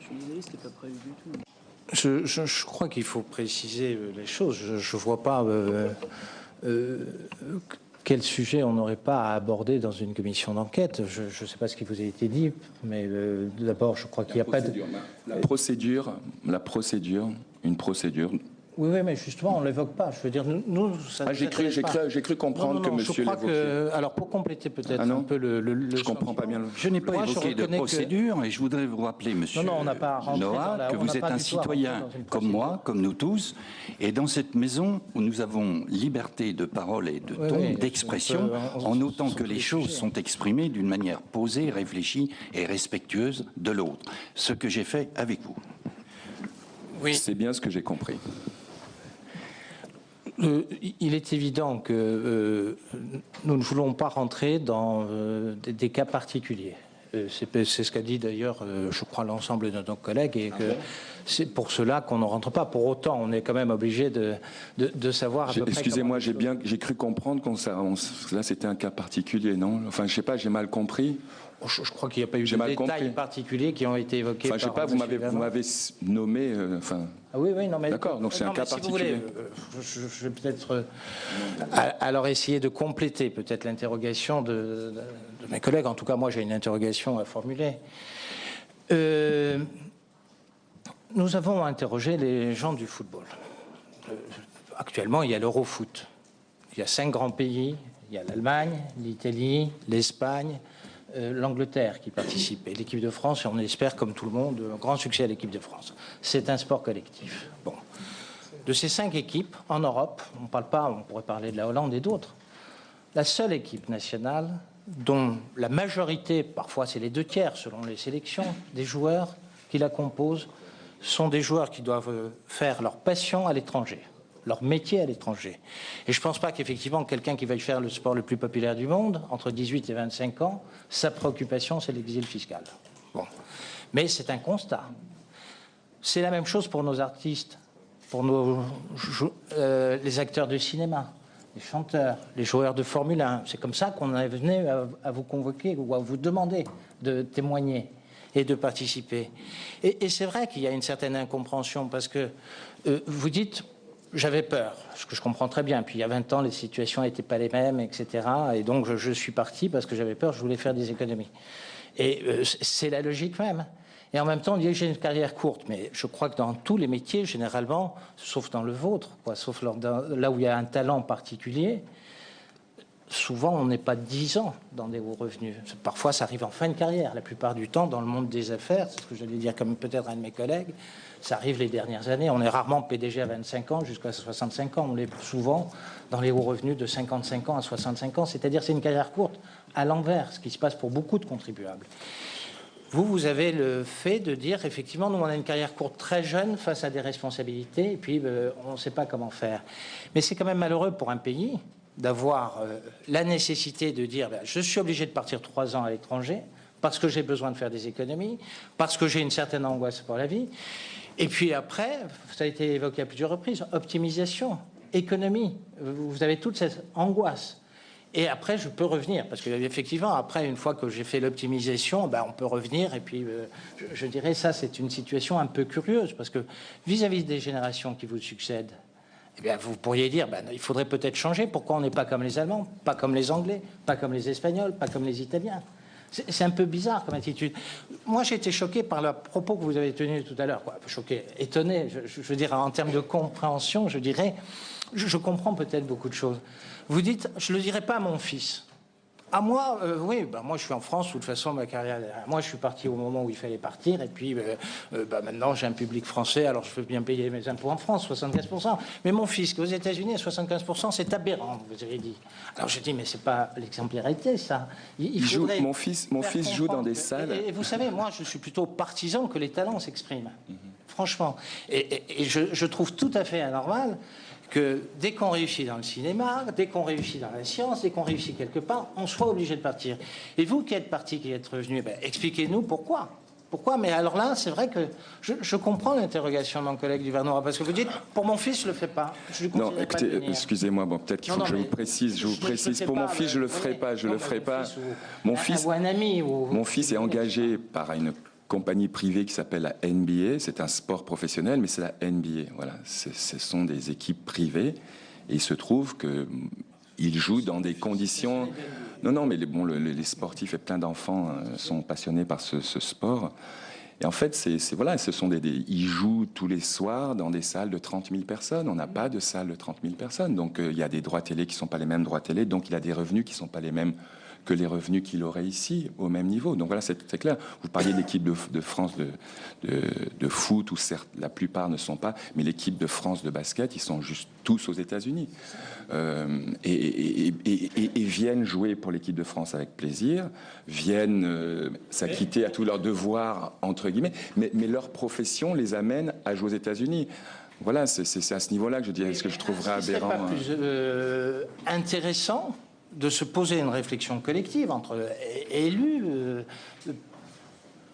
Je suis désolé, c'était pas prévu du tout. Je crois qu'il faut préciser les choses. Je ne vois pas quel sujet on n'aurait pas à aborder dans une commission d'enquête. Je ne sais pas ce qui vous a été dit, mais d'abord, je crois qu'il n'y a pas de... La procédure, une procédure... Oui, mais justement, on ne l'évoque pas. Je veux dire, nous ça j'ai cru comprendre que monsieur l'évoquait. Alors, pour compléter peut-être un peu le je comprends pas bien. Je n'ai pas évoqué de procédure et je voudrais vous rappeler, monsieur Noah, que vous êtes un citoyen comme moi, comme nous tous, et dans cette maison où nous avons liberté de parole et de ton, d'expression, en notant que les choses sont exprimées d'une manière posée, réfléchie et respectueuse de l'autre. Ce que j'ai fait avec vous. Oui. C'est bien ce que j'ai compris. Il est évident que nous ne voulons pas rentrer dans des cas particuliers. C'est ce qu'a dit d'ailleurs, je crois, l'ensemble de nos collègues, et que c'est pour cela qu'on ne rentre pas. Pour autant, on est quand même obligé de savoir à peu près. Excusez-moi, j'ai cru comprendre là c'était un cas particulier, non? Enfin, je sais pas, j'ai mal compris. Je crois qu'il n'y a pas eu de détails particuliers qui ont été évoqués. Enfin, je sais pas, vous m'avez nommé. Ah oui, non, mais d'accord. Donc c'est un cas particulier. Je vais peut-être alors essayer de compléter peut-être l'interrogation de mes collègues. En tout cas, moi, j'ai une interrogation à formuler. Nous avons interrogé les gens du football. Actuellement, il y a l'Eurofoot. Il y a 5 grands pays. Il y a l'Allemagne, l'Italie, l'Espagne, l'Angleterre qui participe, et l'équipe de France, et on espère, comme tout le monde, un grand succès à l'équipe de France. C'est un sport collectif. Bon. De ces 5 équipes, en Europe, on pourrait parler de la Hollande et d'autres, la seule équipe nationale dont la majorité, parfois c'est les 2/3 selon les sélections, des joueurs qui la composent, sont des joueurs qui doivent faire leur passion à l'étranger, leur métier à l'étranger. Et je ne pense pas qu'effectivement, quelqu'un qui veuille faire le sport le plus populaire du monde, entre 18 et 25 ans, sa préoccupation, c'est l'exil fiscal. Bon. Mais c'est un constat. C'est la même chose pour nos artistes, pour les acteurs de cinéma, les chanteurs, les joueurs de Formule 1. C'est comme ça qu'on est venu à vous convoquer ou à vous demander de témoigner et de participer. Et c'est vrai qu'il y a une certaine incompréhension, parce que vous dites... J'avais peur, ce que je comprends très bien. Puis il y a 20 ans, les situations n'étaient pas les mêmes, etc. Et donc je suis parti parce que j'avais peur, je voulais faire des économies. Et c'est la logique même. Et en même temps, on dit que j'ai une carrière courte. Mais je crois que dans tous les métiers, généralement, sauf dans le vôtre, sauf là où il y a un talent particulier, souvent on n'est pas 10 ans dans des hauts revenus. Parfois ça arrive en fin de carrière. La plupart du temps, dans le monde des affaires, c'est ce que j'allais dire comme peut-être un de mes collègues, ça arrive les dernières années. On est rarement PDG à 25 ans jusqu'à 65 ans. On l'est souvent dans les hauts revenus de 55 ans à 65 ans. C'est-à-dire c'est une carrière courte à l'envers, ce qui se passe pour beaucoup de contribuables. Vous avez le fait de dire, effectivement, nous, on a une carrière courte très jeune face à des responsabilités, et puis on ne sait pas comment faire. Mais c'est quand même malheureux pour un pays d'avoir la nécessité de dire je suis obligé de partir 3 ans à l'étranger parce que j'ai besoin de faire des économies, parce que j'ai une certaine angoisse pour la vie. Et puis après, ça a été évoqué à plusieurs reprises, optimisation, économie. Vous avez toute cette angoisse. Et après, je peux revenir, parce qu'effectivement, après, une fois que j'ai fait l'optimisation, on peut revenir. Et puis, je dirais, ça, c'est une situation un peu curieuse, parce que vis-à-vis des générations qui vous succèdent, eh bien, vous pourriez dire, il faudrait peut-être changer. Pourquoi on n'est pas comme les Allemands, pas comme les Anglais, pas comme les Espagnols, pas comme les Italiens? C'est un peu bizarre comme attitude. Moi, j'ai été choqué par le propos que vous avez tenu tout à l'heure. Choqué, étonné. Je veux dire, en termes de compréhension, je dirais, je comprends peut-être beaucoup de choses. Vous dites, je ne le dirai pas à mon fils. À moi, oui, moi je suis en France, de toute façon ma carrière, moi je suis parti au moment où il fallait partir, et puis maintenant j'ai un public français, alors je peux bien payer mes impôts en France, 75%. Mais mon fils, qui est aux États-Unis, à 75%, c'est aberrant, vous avez dit. Alors je dis, mais c'est pas l'exemplarité, ça. Mon fils joue dans des salles. Et vous savez, moi je suis plutôt partisan que les talents s'expriment, franchement. Et je trouve tout à fait anormal que dès qu'on réussit dans le cinéma, dès qu'on réussit dans la science, dès qu'on réussit quelque part, on soit obligé de partir. Et vous qui êtes parti, qui êtes revenu, expliquez-nous pourquoi. Pourquoi? Mais alors là, c'est vrai que je comprends l'interrogation de mon collègue du Vernois, parce que vous dites, pour mon fils, je le fais pas. Non, écoutez, excusez-moi, peut-être qu'il faut que je vous précise. Pour mon fils, je le ferai pas. Je le ferai pas. Mon fils, ou un ami, mon fils est engagé par une compagnie privée qui s'appelle la NBA. C'est un sport professionnel, mais c'est la NBA. Voilà, ce sont des équipes privées, et il se trouve que il joue dans des conditions. Non, mais les sportifs et plein d'enfants sont passionnés par ce sport. Et en fait, ce sont ils jouent tous les soirs dans des salles de 30 000 personnes. On n'a pas de salle de 30 000 personnes. Donc, il y a des droits télé qui ne sont pas les mêmes droits télé. Donc, il a des revenus qui ne sont pas les mêmes que les revenus qu'il aurait ici, au même niveau. Donc voilà, c'est clair. Vous parliez de l'équipe de France de foot, où certes, la plupart ne sont pas, mais l'équipe de France de basket, ils sont juste tous aux États-Unis. Et viennent jouer pour l'équipe de France avec plaisir, viennent s'acquitter à tous leurs devoirs, entre guillemets, mais leur profession les amène à jouer aux États-Unis. voilà, c'est à ce niveau-là que je dirais ce que je trouverais aberrant. Pas plus intéressant de se poser une réflexion collective entre élus,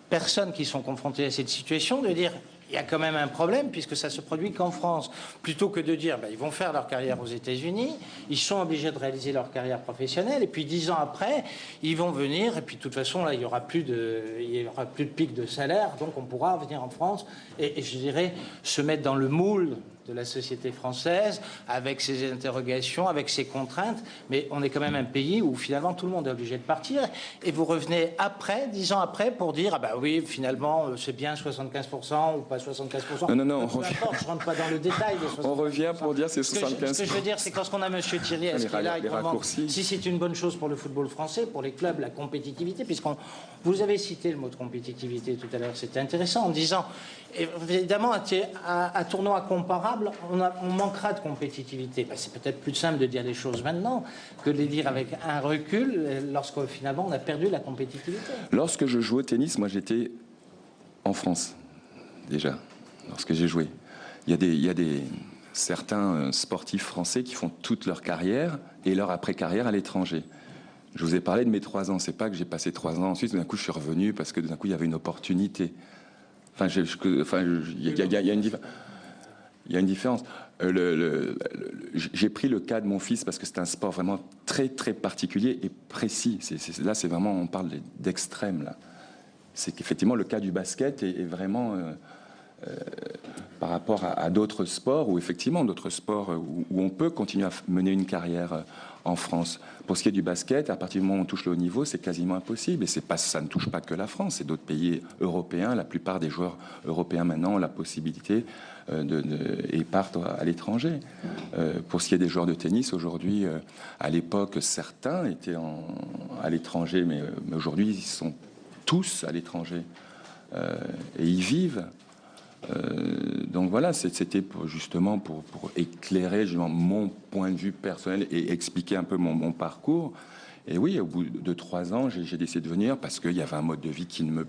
personnes qui sont confrontées à cette situation, de dire il y a quand même un problème puisque ça se produit qu'en France, plutôt que de dire ils vont faire leur carrière aux États-Unis, ils sont obligés de réaliser leur carrière professionnelle et puis 10 ans après ils vont venir et puis de toute façon là il y aura plus de pic de salaire, donc on pourra venir en France et je dirais se mettre dans le moule de la société française, avec ses interrogations, avec ses contraintes, mais on est quand même un pays où finalement tout le monde est obligé de partir, et vous revenez après, 10 ans après, pour dire, ah bah oui, finalement, c'est bien 75% ou pas 75%. Non, peu importe, je rentre pas dans le détail des 75%. On revient pour dire c'est 75%. Ce que je veux dire, c'est quand on a M. Thierry, est-ce qu'il est là, si c'est une bonne chose pour le football français, pour les clubs, la compétitivité, vous avez cité le mot de compétitivité tout à l'heure, c'était intéressant, en disant, évidemment, à tournoi comparable, on manquera de compétitivité. C'est peut-être plus simple de dire les choses maintenant que de les dire avec un recul lorsque finalement on a perdu la compétitivité. Lorsque je jouais au tennis, moi j'étais en France, déjà, lorsque j'ai joué. Il y a certains sportifs français qui font toute leur carrière et leur après-carrière à l'étranger. Je vous ai parlé de mes 3 ans. C'est pas que j'ai passé 3 ans en Suisse, d'un coup je suis revenu parce que d'un coup il y avait une opportunité. Il y a une différence. J'ai pris le cas de mon fils parce que c'est un sport vraiment très très particulier et précis. Là, c'est vraiment, on parle d'extrême là. C'est qu'effectivement le cas du basket est vraiment par rapport à d'autres sports où effectivement d'autres sports où on peut continuer à mener une carrière en France. Pour ce qui est du basket, à partir du moment où on touche le haut niveau, c'est quasiment impossible. Et ça ne touche pas que la France, c'est d'autres pays européens. La plupart des joueurs européens maintenant ont la possibilité et partent à l'étranger. Pour ce qui est des joueurs de tennis, aujourd'hui, à l'époque, certains étaient à l'étranger, mais aujourd'hui, ils sont tous à l'étranger. Et ils vivent. Donc voilà, c'était justement pour éclairer justement mon point de vue personnel et expliquer un peu mon parcours. Et oui, au bout de 3 ans, j'ai décidé de venir parce qu'il y avait un mode de vie qui ne me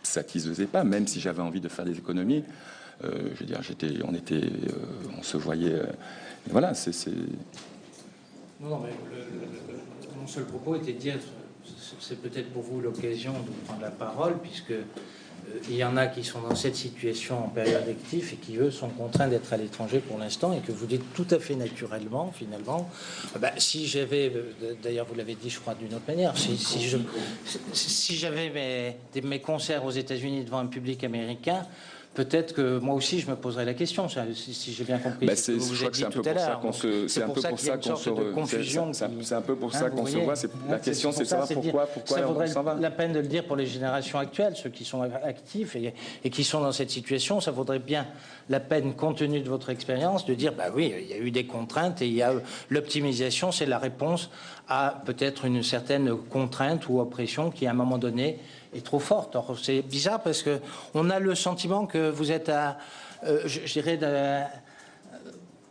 satisfaisait pas, même si j'avais envie de faire des économies. Je veux dire, on se voyait. Voilà, Non, mais mon seul propos était de dire, c'est peut-être pour vous l'occasion de prendre la parole, puisque il y en a qui sont dans cette situation en période active et qui, eux, sont contraints d'être à l'étranger pour l'instant et que vous dites tout à fait naturellement, finalement. Si j'avais, d'ailleurs vous l'avez dit, je crois, d'une autre manière, si j'avais mes concerts aux États-Unis devant un public américain, peut-être que moi aussi je me poserais la question, si j'ai bien compris ce que vous vous êtes dit tout à l'heure. C'est un peu pour ça qu'on se revoit. C'est un peu pour ça qu'on se voit. La question, c'est de savoir pourquoi ça on s'en va. vaudrait la peine de le dire pour les générations actuelles, ceux qui sont actifs et qui sont dans cette situation. Ça vaudrait bien la peine, compte tenu de votre expérience, de dire oui, il y a eu des contraintes et il y a l'optimisation, c'est la réponse à peut-être une certaine contrainte ou oppression qui, à un moment donné, est trop forte. Or, c'est bizarre parce que on a le sentiment que vous êtes je dirais,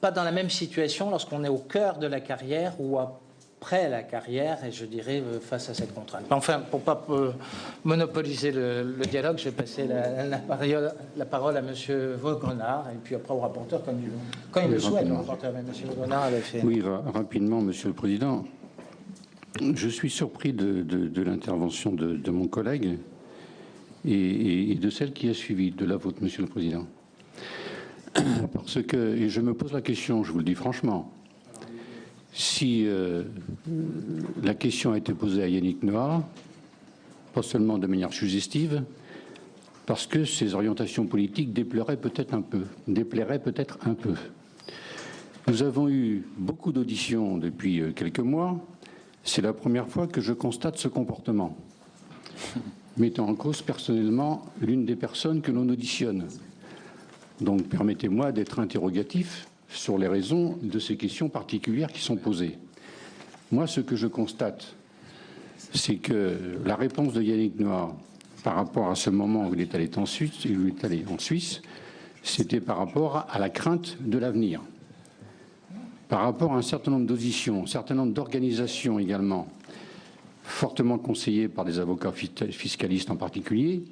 pas dans la même situation lorsqu'on est au cœur de la carrière ou après la carrière, et je dirais face à cette contrainte. Enfin, pour pas monopoliser le dialogue, je vais passer la parole à Monsieur Vaugrenard et puis après au rapporteur quand il le souhaite. Le rapporteur, Monsieur Vaugrenard avait fait. Oui, rapidement, Monsieur le Président. Je suis surpris de l'intervention de mon collègue et de celle qui a suivi, de la vôtre, Monsieur le Président. Parce que, et je me pose la question, je vous le dis franchement, si la question a été posée à Yannick Noah, pas seulement de manière suggestive, parce que ses orientations politiques déplairaient peut-être un peu. Nous avons eu beaucoup d'auditions depuis quelques mois. C'est la première fois que je constate ce comportement, mettant en cause personnellement l'une des personnes que l'on auditionne. Donc permettez-moi d'être interrogatif sur les raisons de ces questions particulières qui sont posées. Moi, ce que je constate, c'est que la réponse de Yannick Noah par rapport à ce moment où il est allé en Suisse, c'était par rapport à la crainte de l'avenir. Par rapport à un certain nombre d'auditions, un certain nombre d'organisations également, fortement conseillées par des avocats fiscalistes en particulier,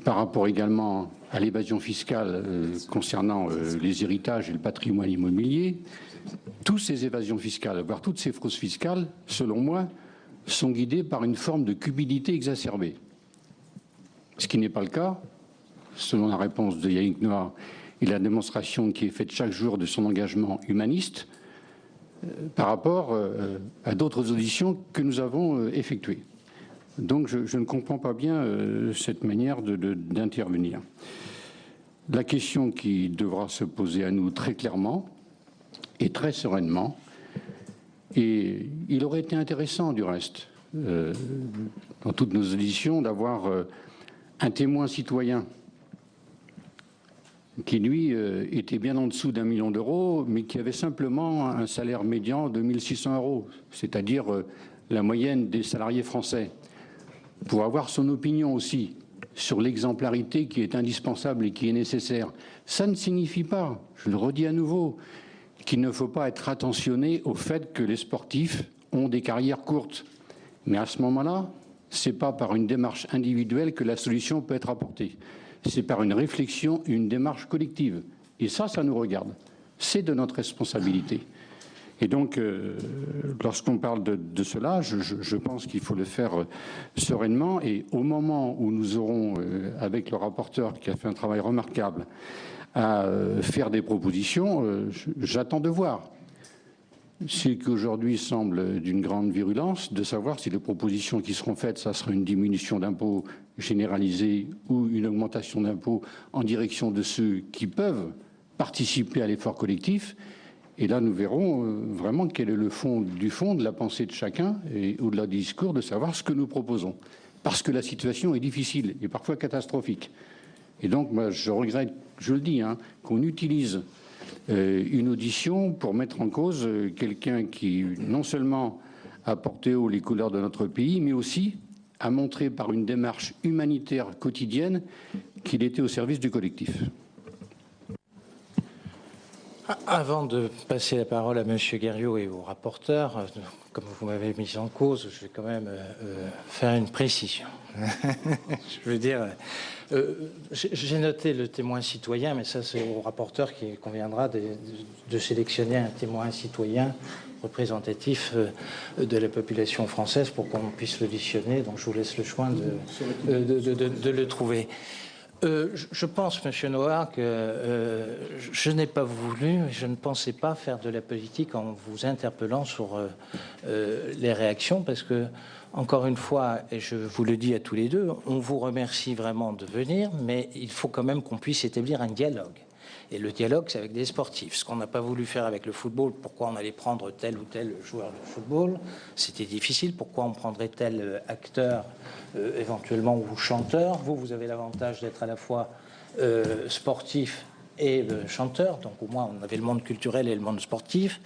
par rapport également à l'évasion fiscale concernant les héritages et le patrimoine immobilier. Toutes ces évasions fiscales, voire toutes ces fraudes fiscales, selon moi, sont guidées par une forme de cupidité exacerbée. Ce qui n'est pas le cas, selon la réponse de Yannick Noah et la démonstration qui est faite chaque jour de son engagement humaniste, par rapport à d'autres auditions que nous avons effectuées. Donc je ne comprends pas bien cette manière d'intervenir. La question qui devra se poser à nous très clairement et très sereinement, et il aurait été intéressant du reste, dans toutes nos auditions, d'avoir un témoin citoyen qui, lui, était bien en dessous d'1 million d'euros, mais qui avait simplement un salaire médian de 1 600 euros, c'est-à-dire la moyenne des salariés français, pour avoir son opinion aussi sur l'exemplarité qui est indispensable et qui est nécessaire. Ça ne signifie pas, je le redis à nouveau, qu'il ne faut pas être attentionné au fait que les sportifs ont des carrières courtes. Mais à ce moment-là, ce n'est pas par une démarche individuelle que la solution peut être apportée. C'est par une réflexion, une démarche collective. Et ça nous regarde. C'est de notre responsabilité. Et donc, lorsqu'on parle de cela, je pense qu'il faut le faire sereinement. Et au moment où nous aurons, avec le rapporteur qui a fait un travail remarquable, à faire des propositions, j'attends de voir. Ce qui aujourd'hui semble d'une grande virulence, de savoir si les propositions qui seront faites, ça sera une diminution d'impôts généralisée ou une augmentation d'impôts en direction de ceux qui peuvent participer à l'effort collectif. Et là, nous verrons vraiment quel est le fond de la pensée de chacun et au-delà du discours, de savoir ce que nous proposons. Parce que la situation est difficile et parfois catastrophique. Et donc, moi, je regrette, je le dis, qu'on utilise une audition pour mettre en cause quelqu'un qui, non seulement a porté haut les couleurs de notre pays, mais aussi a montré par une démarche humanitaire quotidienne qu'il était au service du collectif. Avant de passer la parole à M. Guerriau et au rapporteur, comme vous m'avez mis en cause, je vais quand même faire une précision. Je veux dire, j'ai noté le témoin citoyen, mais ça c'est au rapporteur qui conviendra de sélectionner un témoin citoyen représentatif de la population française pour qu'on puisse l'auditionner. Donc je vous laisse le choix de le trouver. Je pense, Monsieur Noah, que je n'ai pas voulu, je ne pensais pas faire de la politique en vous interpellant sur les réactions, parce que, encore une fois, et je vous le dis à tous les deux, on vous remercie vraiment de venir, mais il faut quand même qu'on puisse établir un dialogue. Et le dialogue, c'est avec des sportifs. Ce qu'on n'a pas voulu faire avec le football, pourquoi on allait prendre tel ou tel joueur de football, c'était difficile. Pourquoi on prendrait tel acteur, éventuellement, ou chanteur. Vous avez l'avantage d'être à la fois sportif et chanteur. Donc au moins, on avait le monde culturel et le monde sportif.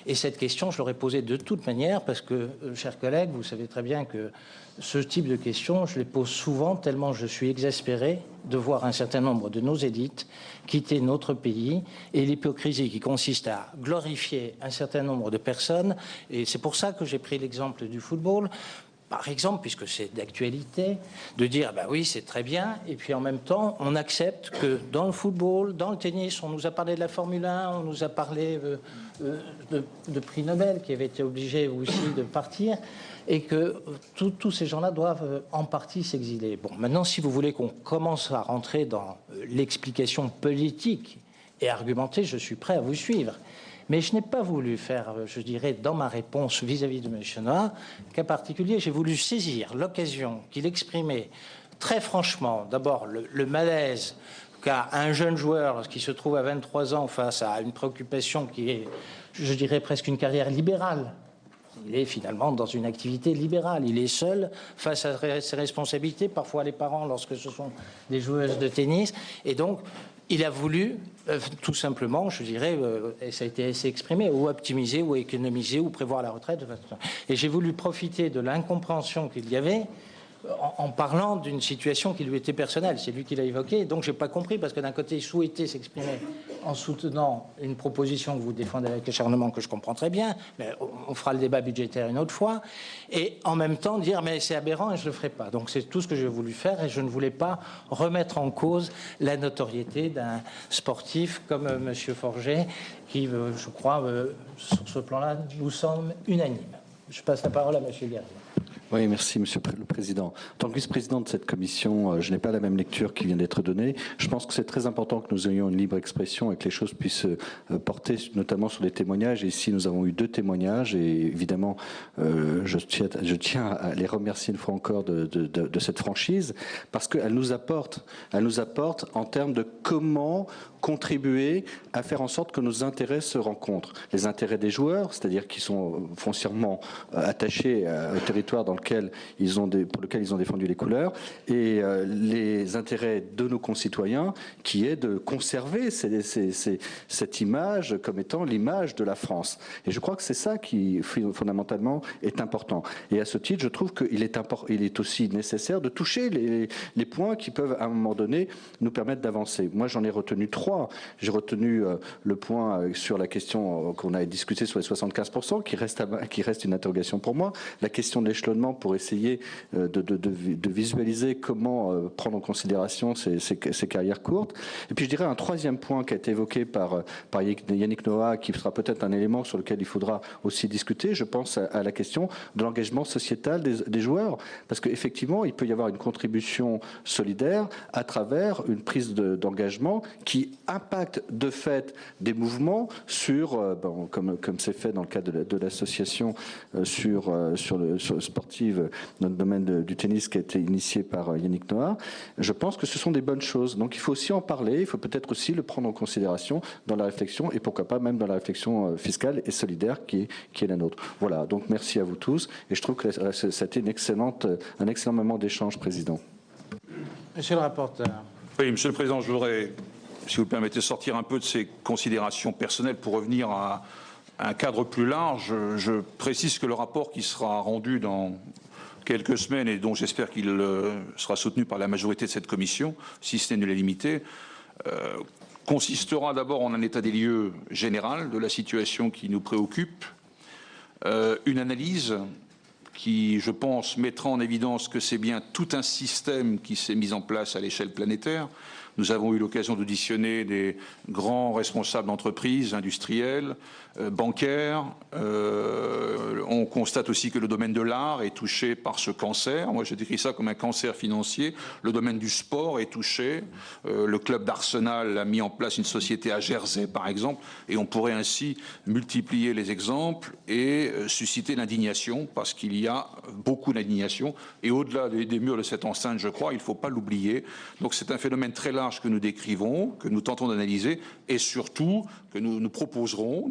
Et cette question, je l'aurais posée de toute manière, parce que, chers collègues, vous savez très bien que ce type de questions, je les pose souvent, tellement je suis exaspéré de voir un certain nombre de nos élites quitter notre pays, et l'hypocrisie qui consiste à glorifier un certain nombre de personnes. Et c'est pour ça que j'ai pris l'exemple du football, par exemple, puisque c'est d'actualité, de dire bah oui, c'est très bien, et puis en même temps, on accepte que dans le football, dans le tennis, on nous a parlé de la Formule 1, on nous a parlé de prix Nobel qui avaient été obligés aussi de partir, et que tous ces gens-là doivent en partie s'exiler. Bon, maintenant, si vous voulez qu'on commence à rentrer dans l'explication politique et argumentée, je suis prêt à vous suivre. Mais je n'ai pas voulu faire, je dirais, dans ma réponse vis-à-vis de M. Noah, qu'en particulier, j'ai voulu saisir l'occasion qu'il exprimait très franchement, d'abord le malaise qu'a un jeune joueur qui se trouve à 23 ans face à une préoccupation qui est, je dirais, presque une carrière libérale. Il est finalement dans une activité libérale. Il est seul face à ses responsabilités, parfois les parents lorsque ce sont des joueuses de tennis. Et donc, il a voulu, tout simplement, je dirais, et ça a été assez exprimé, ou optimiser, ou économiser, ou prévoir la retraite. Et j'ai voulu profiter de l'incompréhension qu'il y avait en parlant d'une situation qui lui était personnelle. C'est lui qui l'a évoqué. Donc, je n'ai pas compris, parce que d'un côté, il souhaitait s'exprimer en soutenant une proposition que vous défendez avec acharnement, que je comprends très bien, mais on fera le débat budgétaire une autre fois, et en même temps dire, mais c'est aberrant et je ne le ferai pas. Donc, c'est tout ce que j'ai voulu faire, et je ne voulais pas remettre en cause la notoriété d'un sportif comme M. Forget, qui, je crois, sur ce plan-là, nous semble unanime. Je passe la parole à M. Guerrier. Oui, merci, Monsieur le Président. En tant que vice-président de cette commission, je n'ai pas la même lecture qui vient d'être donnée. Je pense que c'est très important que nous ayons une libre expression et que les choses puissent porter notamment sur les témoignages. Et ici, nous avons eu 2 témoignages et évidemment, je tiens à les remercier une fois encore de cette franchise parce qu'elle nous apporte en termes de comment contribuer à faire en sorte que nos intérêts se rencontrent. Les intérêts des joueurs, c'est-à-dire qui sont foncièrement attachés au territoire pour lequel ils ont défendu les couleurs, et les intérêts de nos concitoyens, qui est de conserver cette image comme étant l'image de la France. Et je crois que c'est ça qui, fondamentalement, est important. Et à ce titre, je trouve qu'il est aussi nécessaire de toucher les points qui peuvent, à un moment donné, nous permettre d'avancer. Moi, j'en ai retenu 3. J'ai retenu le point sur la question qu'on a discuté sur les 75%, qui reste une interrogation pour moi. La question de l'échelonnement pour essayer de visualiser comment prendre en considération ces carrières courtes. Et puis je dirais un 3e point qui a été évoqué par Yannick Noah, qui sera peut-être un élément sur lequel il faudra aussi discuter. Je pense à la question de l'engagement sociétal des joueurs, parce qu'effectivement, il peut y avoir une contribution solidaire à travers une prise d'engagement qui impacte de fait des mouvements sur, comme c'est fait dans le cadre de l'association sur le sportive dans le domaine du tennis qui a été initié par Yannick Noah. Je pense que ce sont des bonnes choses. Donc il faut aussi en parler, il faut peut-être aussi le prendre en considération dans la réflexion et pourquoi pas même dans la réflexion fiscale et solidaire qui est la nôtre. Voilà, donc merci à vous tous et je trouve que c'était un excellent moment d'échange, Président. Monsieur le rapporteur. Oui, Monsieur le Président, je voudrais, si vous le permettez, sortir un peu de ces considérations personnelles pour revenir à un cadre plus large. Je précise que le rapport qui sera rendu dans quelques semaines et dont j'espère qu'il sera soutenu par la majorité de cette commission, si ce n'est une l'unanimité, consistera d'abord en un état des lieux général de la situation qui nous préoccupe, une analyse qui, je pense, mettra en évidence que c'est bien tout un système qui s'est mis en place à l'échelle planétaire. Nous avons eu l'occasion d'auditionner des grands responsables d'entreprises, industriels, bancaires. On constate aussi que le domaine de l'art est touché par ce cancer. Moi, je décris ça comme un cancer financier. Le domaine du sport est touché. Le club d'Arsenal a mis en place une société à Jersey, par exemple, et on pourrait ainsi multiplier les exemples et susciter l'indignation, parce qu'il y a beaucoup d'indignation. Et au-delà des murs de cette enceinte, je crois, il ne faut pas l'oublier. Donc c'est un phénomène très large que nous décrivons, que nous tentons d'analyser, et surtout que nous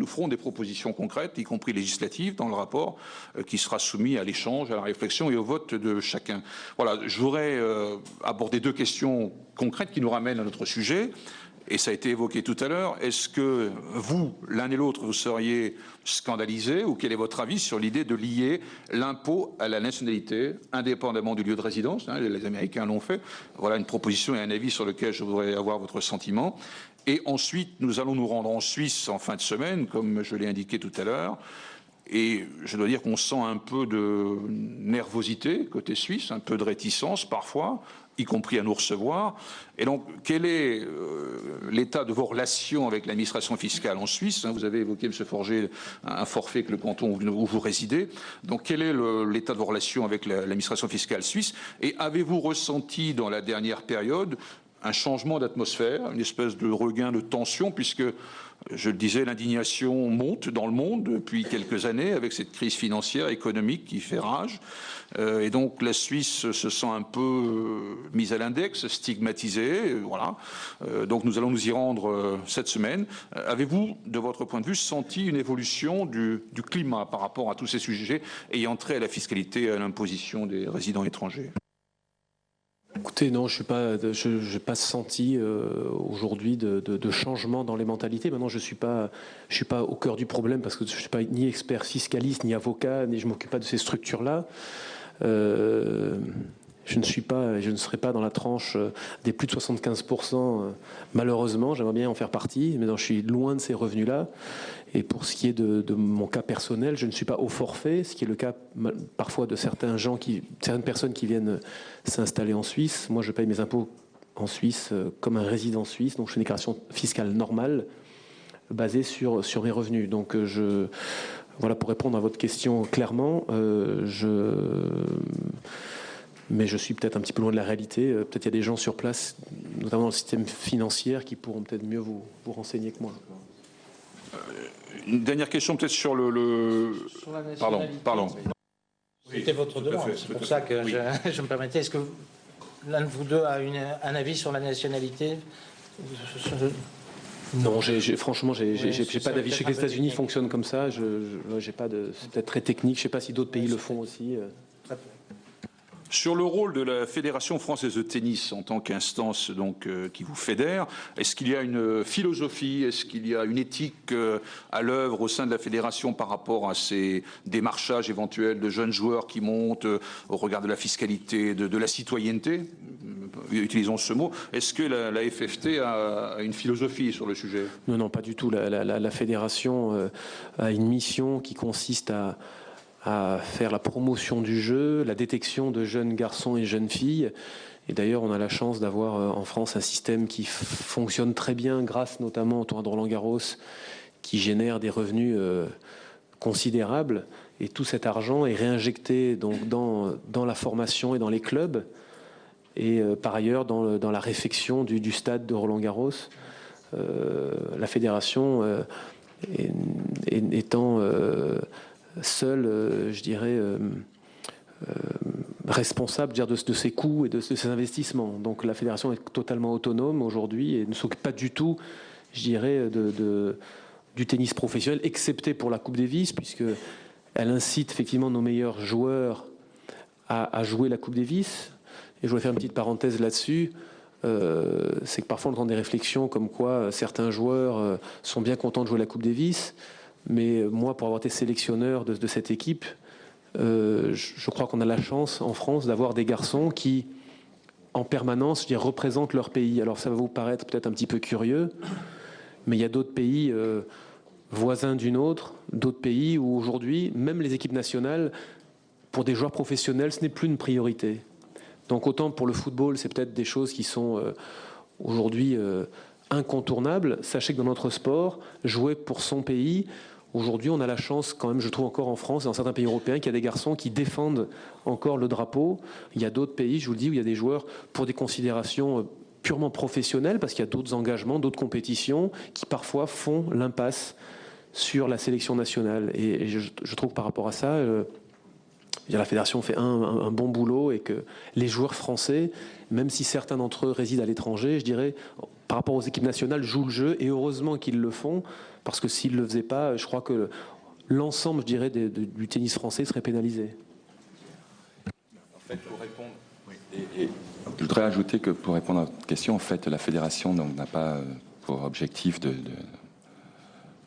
ferons des propositions concrètes, y compris législatives, dans le rapport qui sera soumis à l'échange, à la réflexion et au vote de chacun. Voilà, je voudrais aborder 2 questions concrètes qui nous ramènent à notre sujet. Et ça a été évoqué tout à l'heure. Est-ce que vous, l'un et l'autre, vous seriez scandalisés, ou quel est votre avis sur l'idée de lier l'impôt à la nationalité, indépendamment du lieu de résidence? Les Américains l'ont fait. Voilà une proposition et un avis sur lequel je voudrais avoir votre sentiment. Et ensuite, nous allons nous rendre en Suisse en fin de semaine, comme je l'ai indiqué tout à l'heure. Et je dois dire qu'on sent un peu de nervosité côté suisse, un peu de réticence parfois, y compris à nous recevoir. Et donc, quel est l'état de vos relations avec l'administration fiscale en Suisse? Vous avez évoqué, M. Forget, un forfait que le canton où vous résidez. Donc, quel est l'état de vos relations avec l'administration fiscale suisse? Et avez-vous ressenti dans la dernière période un changement d'atmosphère, une espèce de regain de tension, puisque, je le disais, l'indignation monte dans le monde depuis quelques années avec cette crise financière, économique qui fait rage. Et donc la Suisse se sent un peu mise à l'index, stigmatisée. Voilà. Donc nous allons nous y rendre cette semaine. Avez-vous, de votre point de vue, senti une évolution du climat par rapport à tous ces sujets ayant trait à la fiscalité et à l'imposition des résidents étrangers? Écoutez, non, je n'ai pas senti aujourd'hui de changement dans les mentalités. Maintenant, je suis pas au cœur du problème parce que je ne suis pas ni expert fiscaliste, ni avocat, ni je ne m'occupe pas de ces structures-là. je ne serai pas dans la tranche des plus de 75%, malheureusement. J'aimerais bien en faire partie, mais non, je suis loin de ces revenus-là. Et pour ce qui est de mon cas personnel, je ne suis pas au forfait, ce qui est le cas parfois de certaines personnes qui viennent s'installer en Suisse. Moi, je paye mes impôts en Suisse comme un résident suisse, donc je fais une déclaration fiscale normale basée sur mes revenus. Donc voilà, pour répondre à votre question clairement, mais je suis peut-être un petit peu loin de la réalité. Peut-être il y a des gens sur place, notamment dans le système financier, qui pourront peut-être mieux vous renseigner que moi. Une dernière question peut-être sur Sur la nationalité. Pardon. C'était votre demande, c'est pour ça que je me permettais. Est-ce que l'un de vous deux a un avis sur la nationalité? Non, franchement, j'ai pas d'avis. Je sais que les États-Unis fonctionnent comme ça. J'ai pas de. C'est peut-être très technique. Je ne sais pas si d'autres pays le font aussi. Sur le rôle de la Fédération française de tennis en tant qu'instance donc qui vous fédère, est-ce qu'il y a une philosophie, est-ce qu'il y a une éthique à l'œuvre au sein de la fédération par rapport à ces démarchages éventuels de jeunes joueurs qui montent au regard de la fiscalité, de la citoyenneté, utilisons ce mot. Est-ce que la FFT a une philosophie sur le sujet? Non, pas du tout. La fédération a une mission qui consiste à faire la promotion du jeu, la détection de jeunes garçons et jeunes filles. Et d'ailleurs, on a la chance d'avoir en France un système qui fonctionne très bien, grâce notamment au tournoi de Roland-Garros, qui génère des revenus considérables. Et tout cet argent est réinjecté donc dans la formation et dans les clubs. Et par ailleurs, dans la réfection du stade de Roland-Garros. La fédération étant seul, je dirais, responsable de ses coûts et de ses investissements. Donc la fédération est totalement autonome aujourd'hui et ne s'occupe pas du tout, je dirais, du tennis professionnel, excepté pour la Coupe Davis, puisqu'elle incite effectivement nos meilleurs joueurs à jouer la Coupe Davis. Et je voudrais faire une petite parenthèse là-dessus. C'est que parfois on entend des réflexions comme quoi certains joueurs sont bien contents de jouer la Coupe Davis. Mais moi, pour avoir été sélectionneur de cette équipe, je crois qu'on a la chance en France d'avoir des garçons qui, en permanence, je dirais, représentent leur pays. Alors ça va vous paraître peut-être un petit peu curieux, mais il y a d'autres pays voisins d'une autre, d'autres pays où aujourd'hui, même les équipes nationales, pour des joueurs professionnels, ce n'est plus une priorité. Donc autant pour le football, c'est peut-être des choses qui sont aujourd'hui incontournables. Sachez que dans notre sport, jouer pour son pays, aujourd'hui, on a la chance, quand même, je trouve encore en France et dans certains pays européens, qu'il y a des garçons qui défendent encore le drapeau. Il y a d'autres pays, je vous le dis, où il y a des joueurs pour des considérations purement professionnelles, parce qu'il y a d'autres engagements, d'autres compétitions, qui parfois font l'impasse sur la sélection nationale. Et je trouve par rapport à ça, la fédération fait un bon boulot et que les joueurs français, même si certains d'entre eux résident à l'étranger, je dirais, par rapport aux équipes nationales, jouent le jeu, et heureusement qu'ils le font, parce que s'ils ne le faisaient pas, je crois que l'ensemble, je dirais, du tennis français serait pénalisé. En fait, pour répondre, et je voudrais ajouter que pour répondre à votre question, en fait, la fédération n'a pas pour objectif de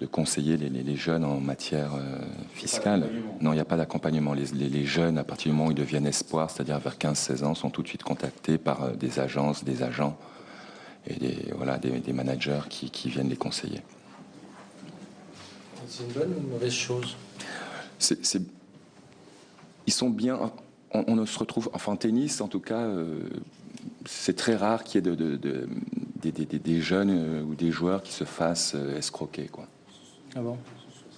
conseiller les jeunes en matière fiscale. Non, il n'y a pas d'accompagnement. Les jeunes, à partir du moment où ils deviennent espoirs, c'est-à-dire vers 15-16 ans, sont tout de suite contactés par des agences, des agents et des managers qui viennent les conseiller. C'est une bonne ou une mauvaise chose? Ils sont bien... On ne se retrouve... Enfin, en tennis, en tout cas, c'est très rare qu'il y ait des jeunes ou des joueurs qui se fassent escroquer, quoi. Ah bon?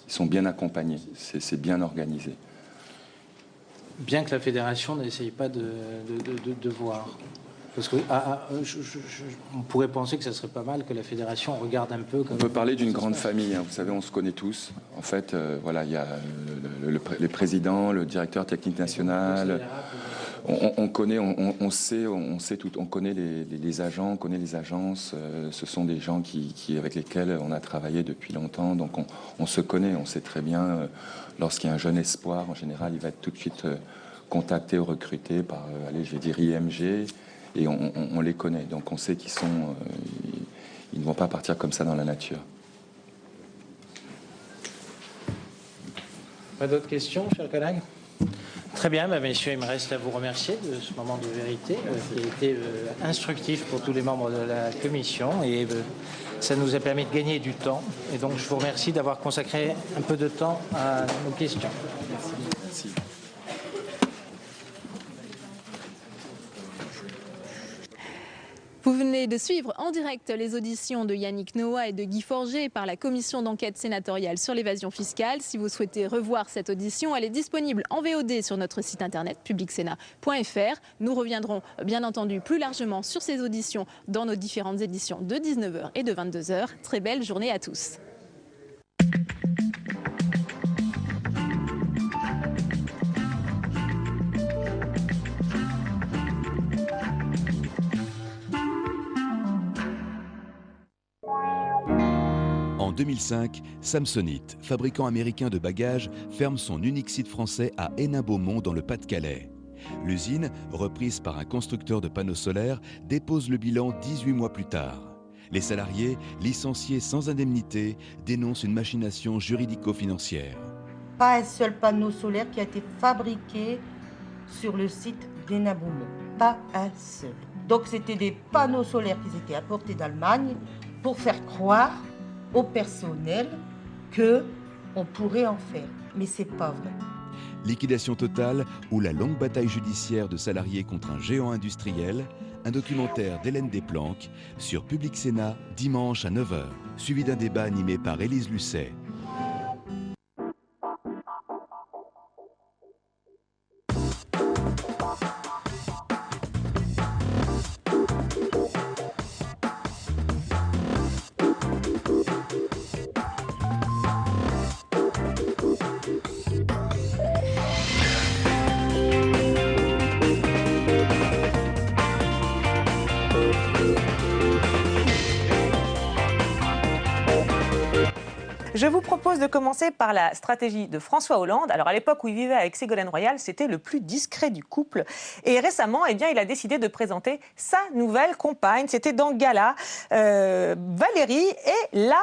Ils sont bien accompagnés, c'est bien organisé. Bien que la fédération n'essaye pas de voir. Parce que on pourrait penser que ça serait pas mal que la fédération regarde un peu... On peut parler d'une grande famille, hein. Vous savez, on se connaît tous. En fait, voilà, il y a le président, le directeur technique national. On connaît, on sait tout. On connaît les agents, on connaît les agences. Ce sont des gens avec lesquels on a travaillé depuis longtemps. Donc on se connaît, on sait très bien. Lorsqu'il y a un jeune espoir, en général, il va être tout de suite contacté ou recruté par, je vais dire IMG. Et on les connaît, donc on sait qu'ils ils ne vont pas partir comme ça dans la nature. Pas d'autres questions, chers collègues? Très bien, messieurs, il me reste à vous remercier de ce moment de vérité qui a été instructif pour tous les membres de la commission et ça nous a permis de gagner du temps. Et donc, je vous remercie d'avoir consacré un peu de temps à nos questions. Merci. Vous venez de suivre en direct les auditions de Yannick Noah et de Guy Forget par la commission d'enquête sénatoriale sur l'évasion fiscale. Si vous souhaitez revoir cette audition, elle est disponible en VOD sur notre site internet publicsénat.fr. Nous reviendrons bien entendu plus largement sur ces auditions dans nos différentes éditions de 19h et de 22h. Très belle journée à tous. En 2005, Samsonite, fabricant américain de bagages, ferme son unique site français à Hénin-Beaumont dans le Pas-de-Calais. L'usine, reprise par un constructeur de panneaux solaires, dépose le bilan 18 mois plus tard. Les salariés, licenciés sans indemnité, dénoncent une machination juridico-financière. Pas un seul panneau solaire qui a été fabriqué sur le site d'Hénin-Beaumont. Pas un seul. Donc c'était des panneaux solaires qui étaient apportés d'Allemagne pour faire croire au personnel qu'on pourrait en faire. Mais c'est pas vrai. Liquidation totale ou la longue bataille judiciaire de salariés contre un géant industriel, un documentaire d'Hélène Desplanques sur Public Sénat dimanche à 9h, suivi d'un débat animé par Élise Lucet. Je vous propose de commencer par la stratégie de François Hollande. Alors à l'époque où il vivait avec Ségolène Royal, c'était le plus discret du couple. Et récemment, eh bien, il a décidé de présenter sa nouvelle compagne. C'était dans Gala. Valérie est la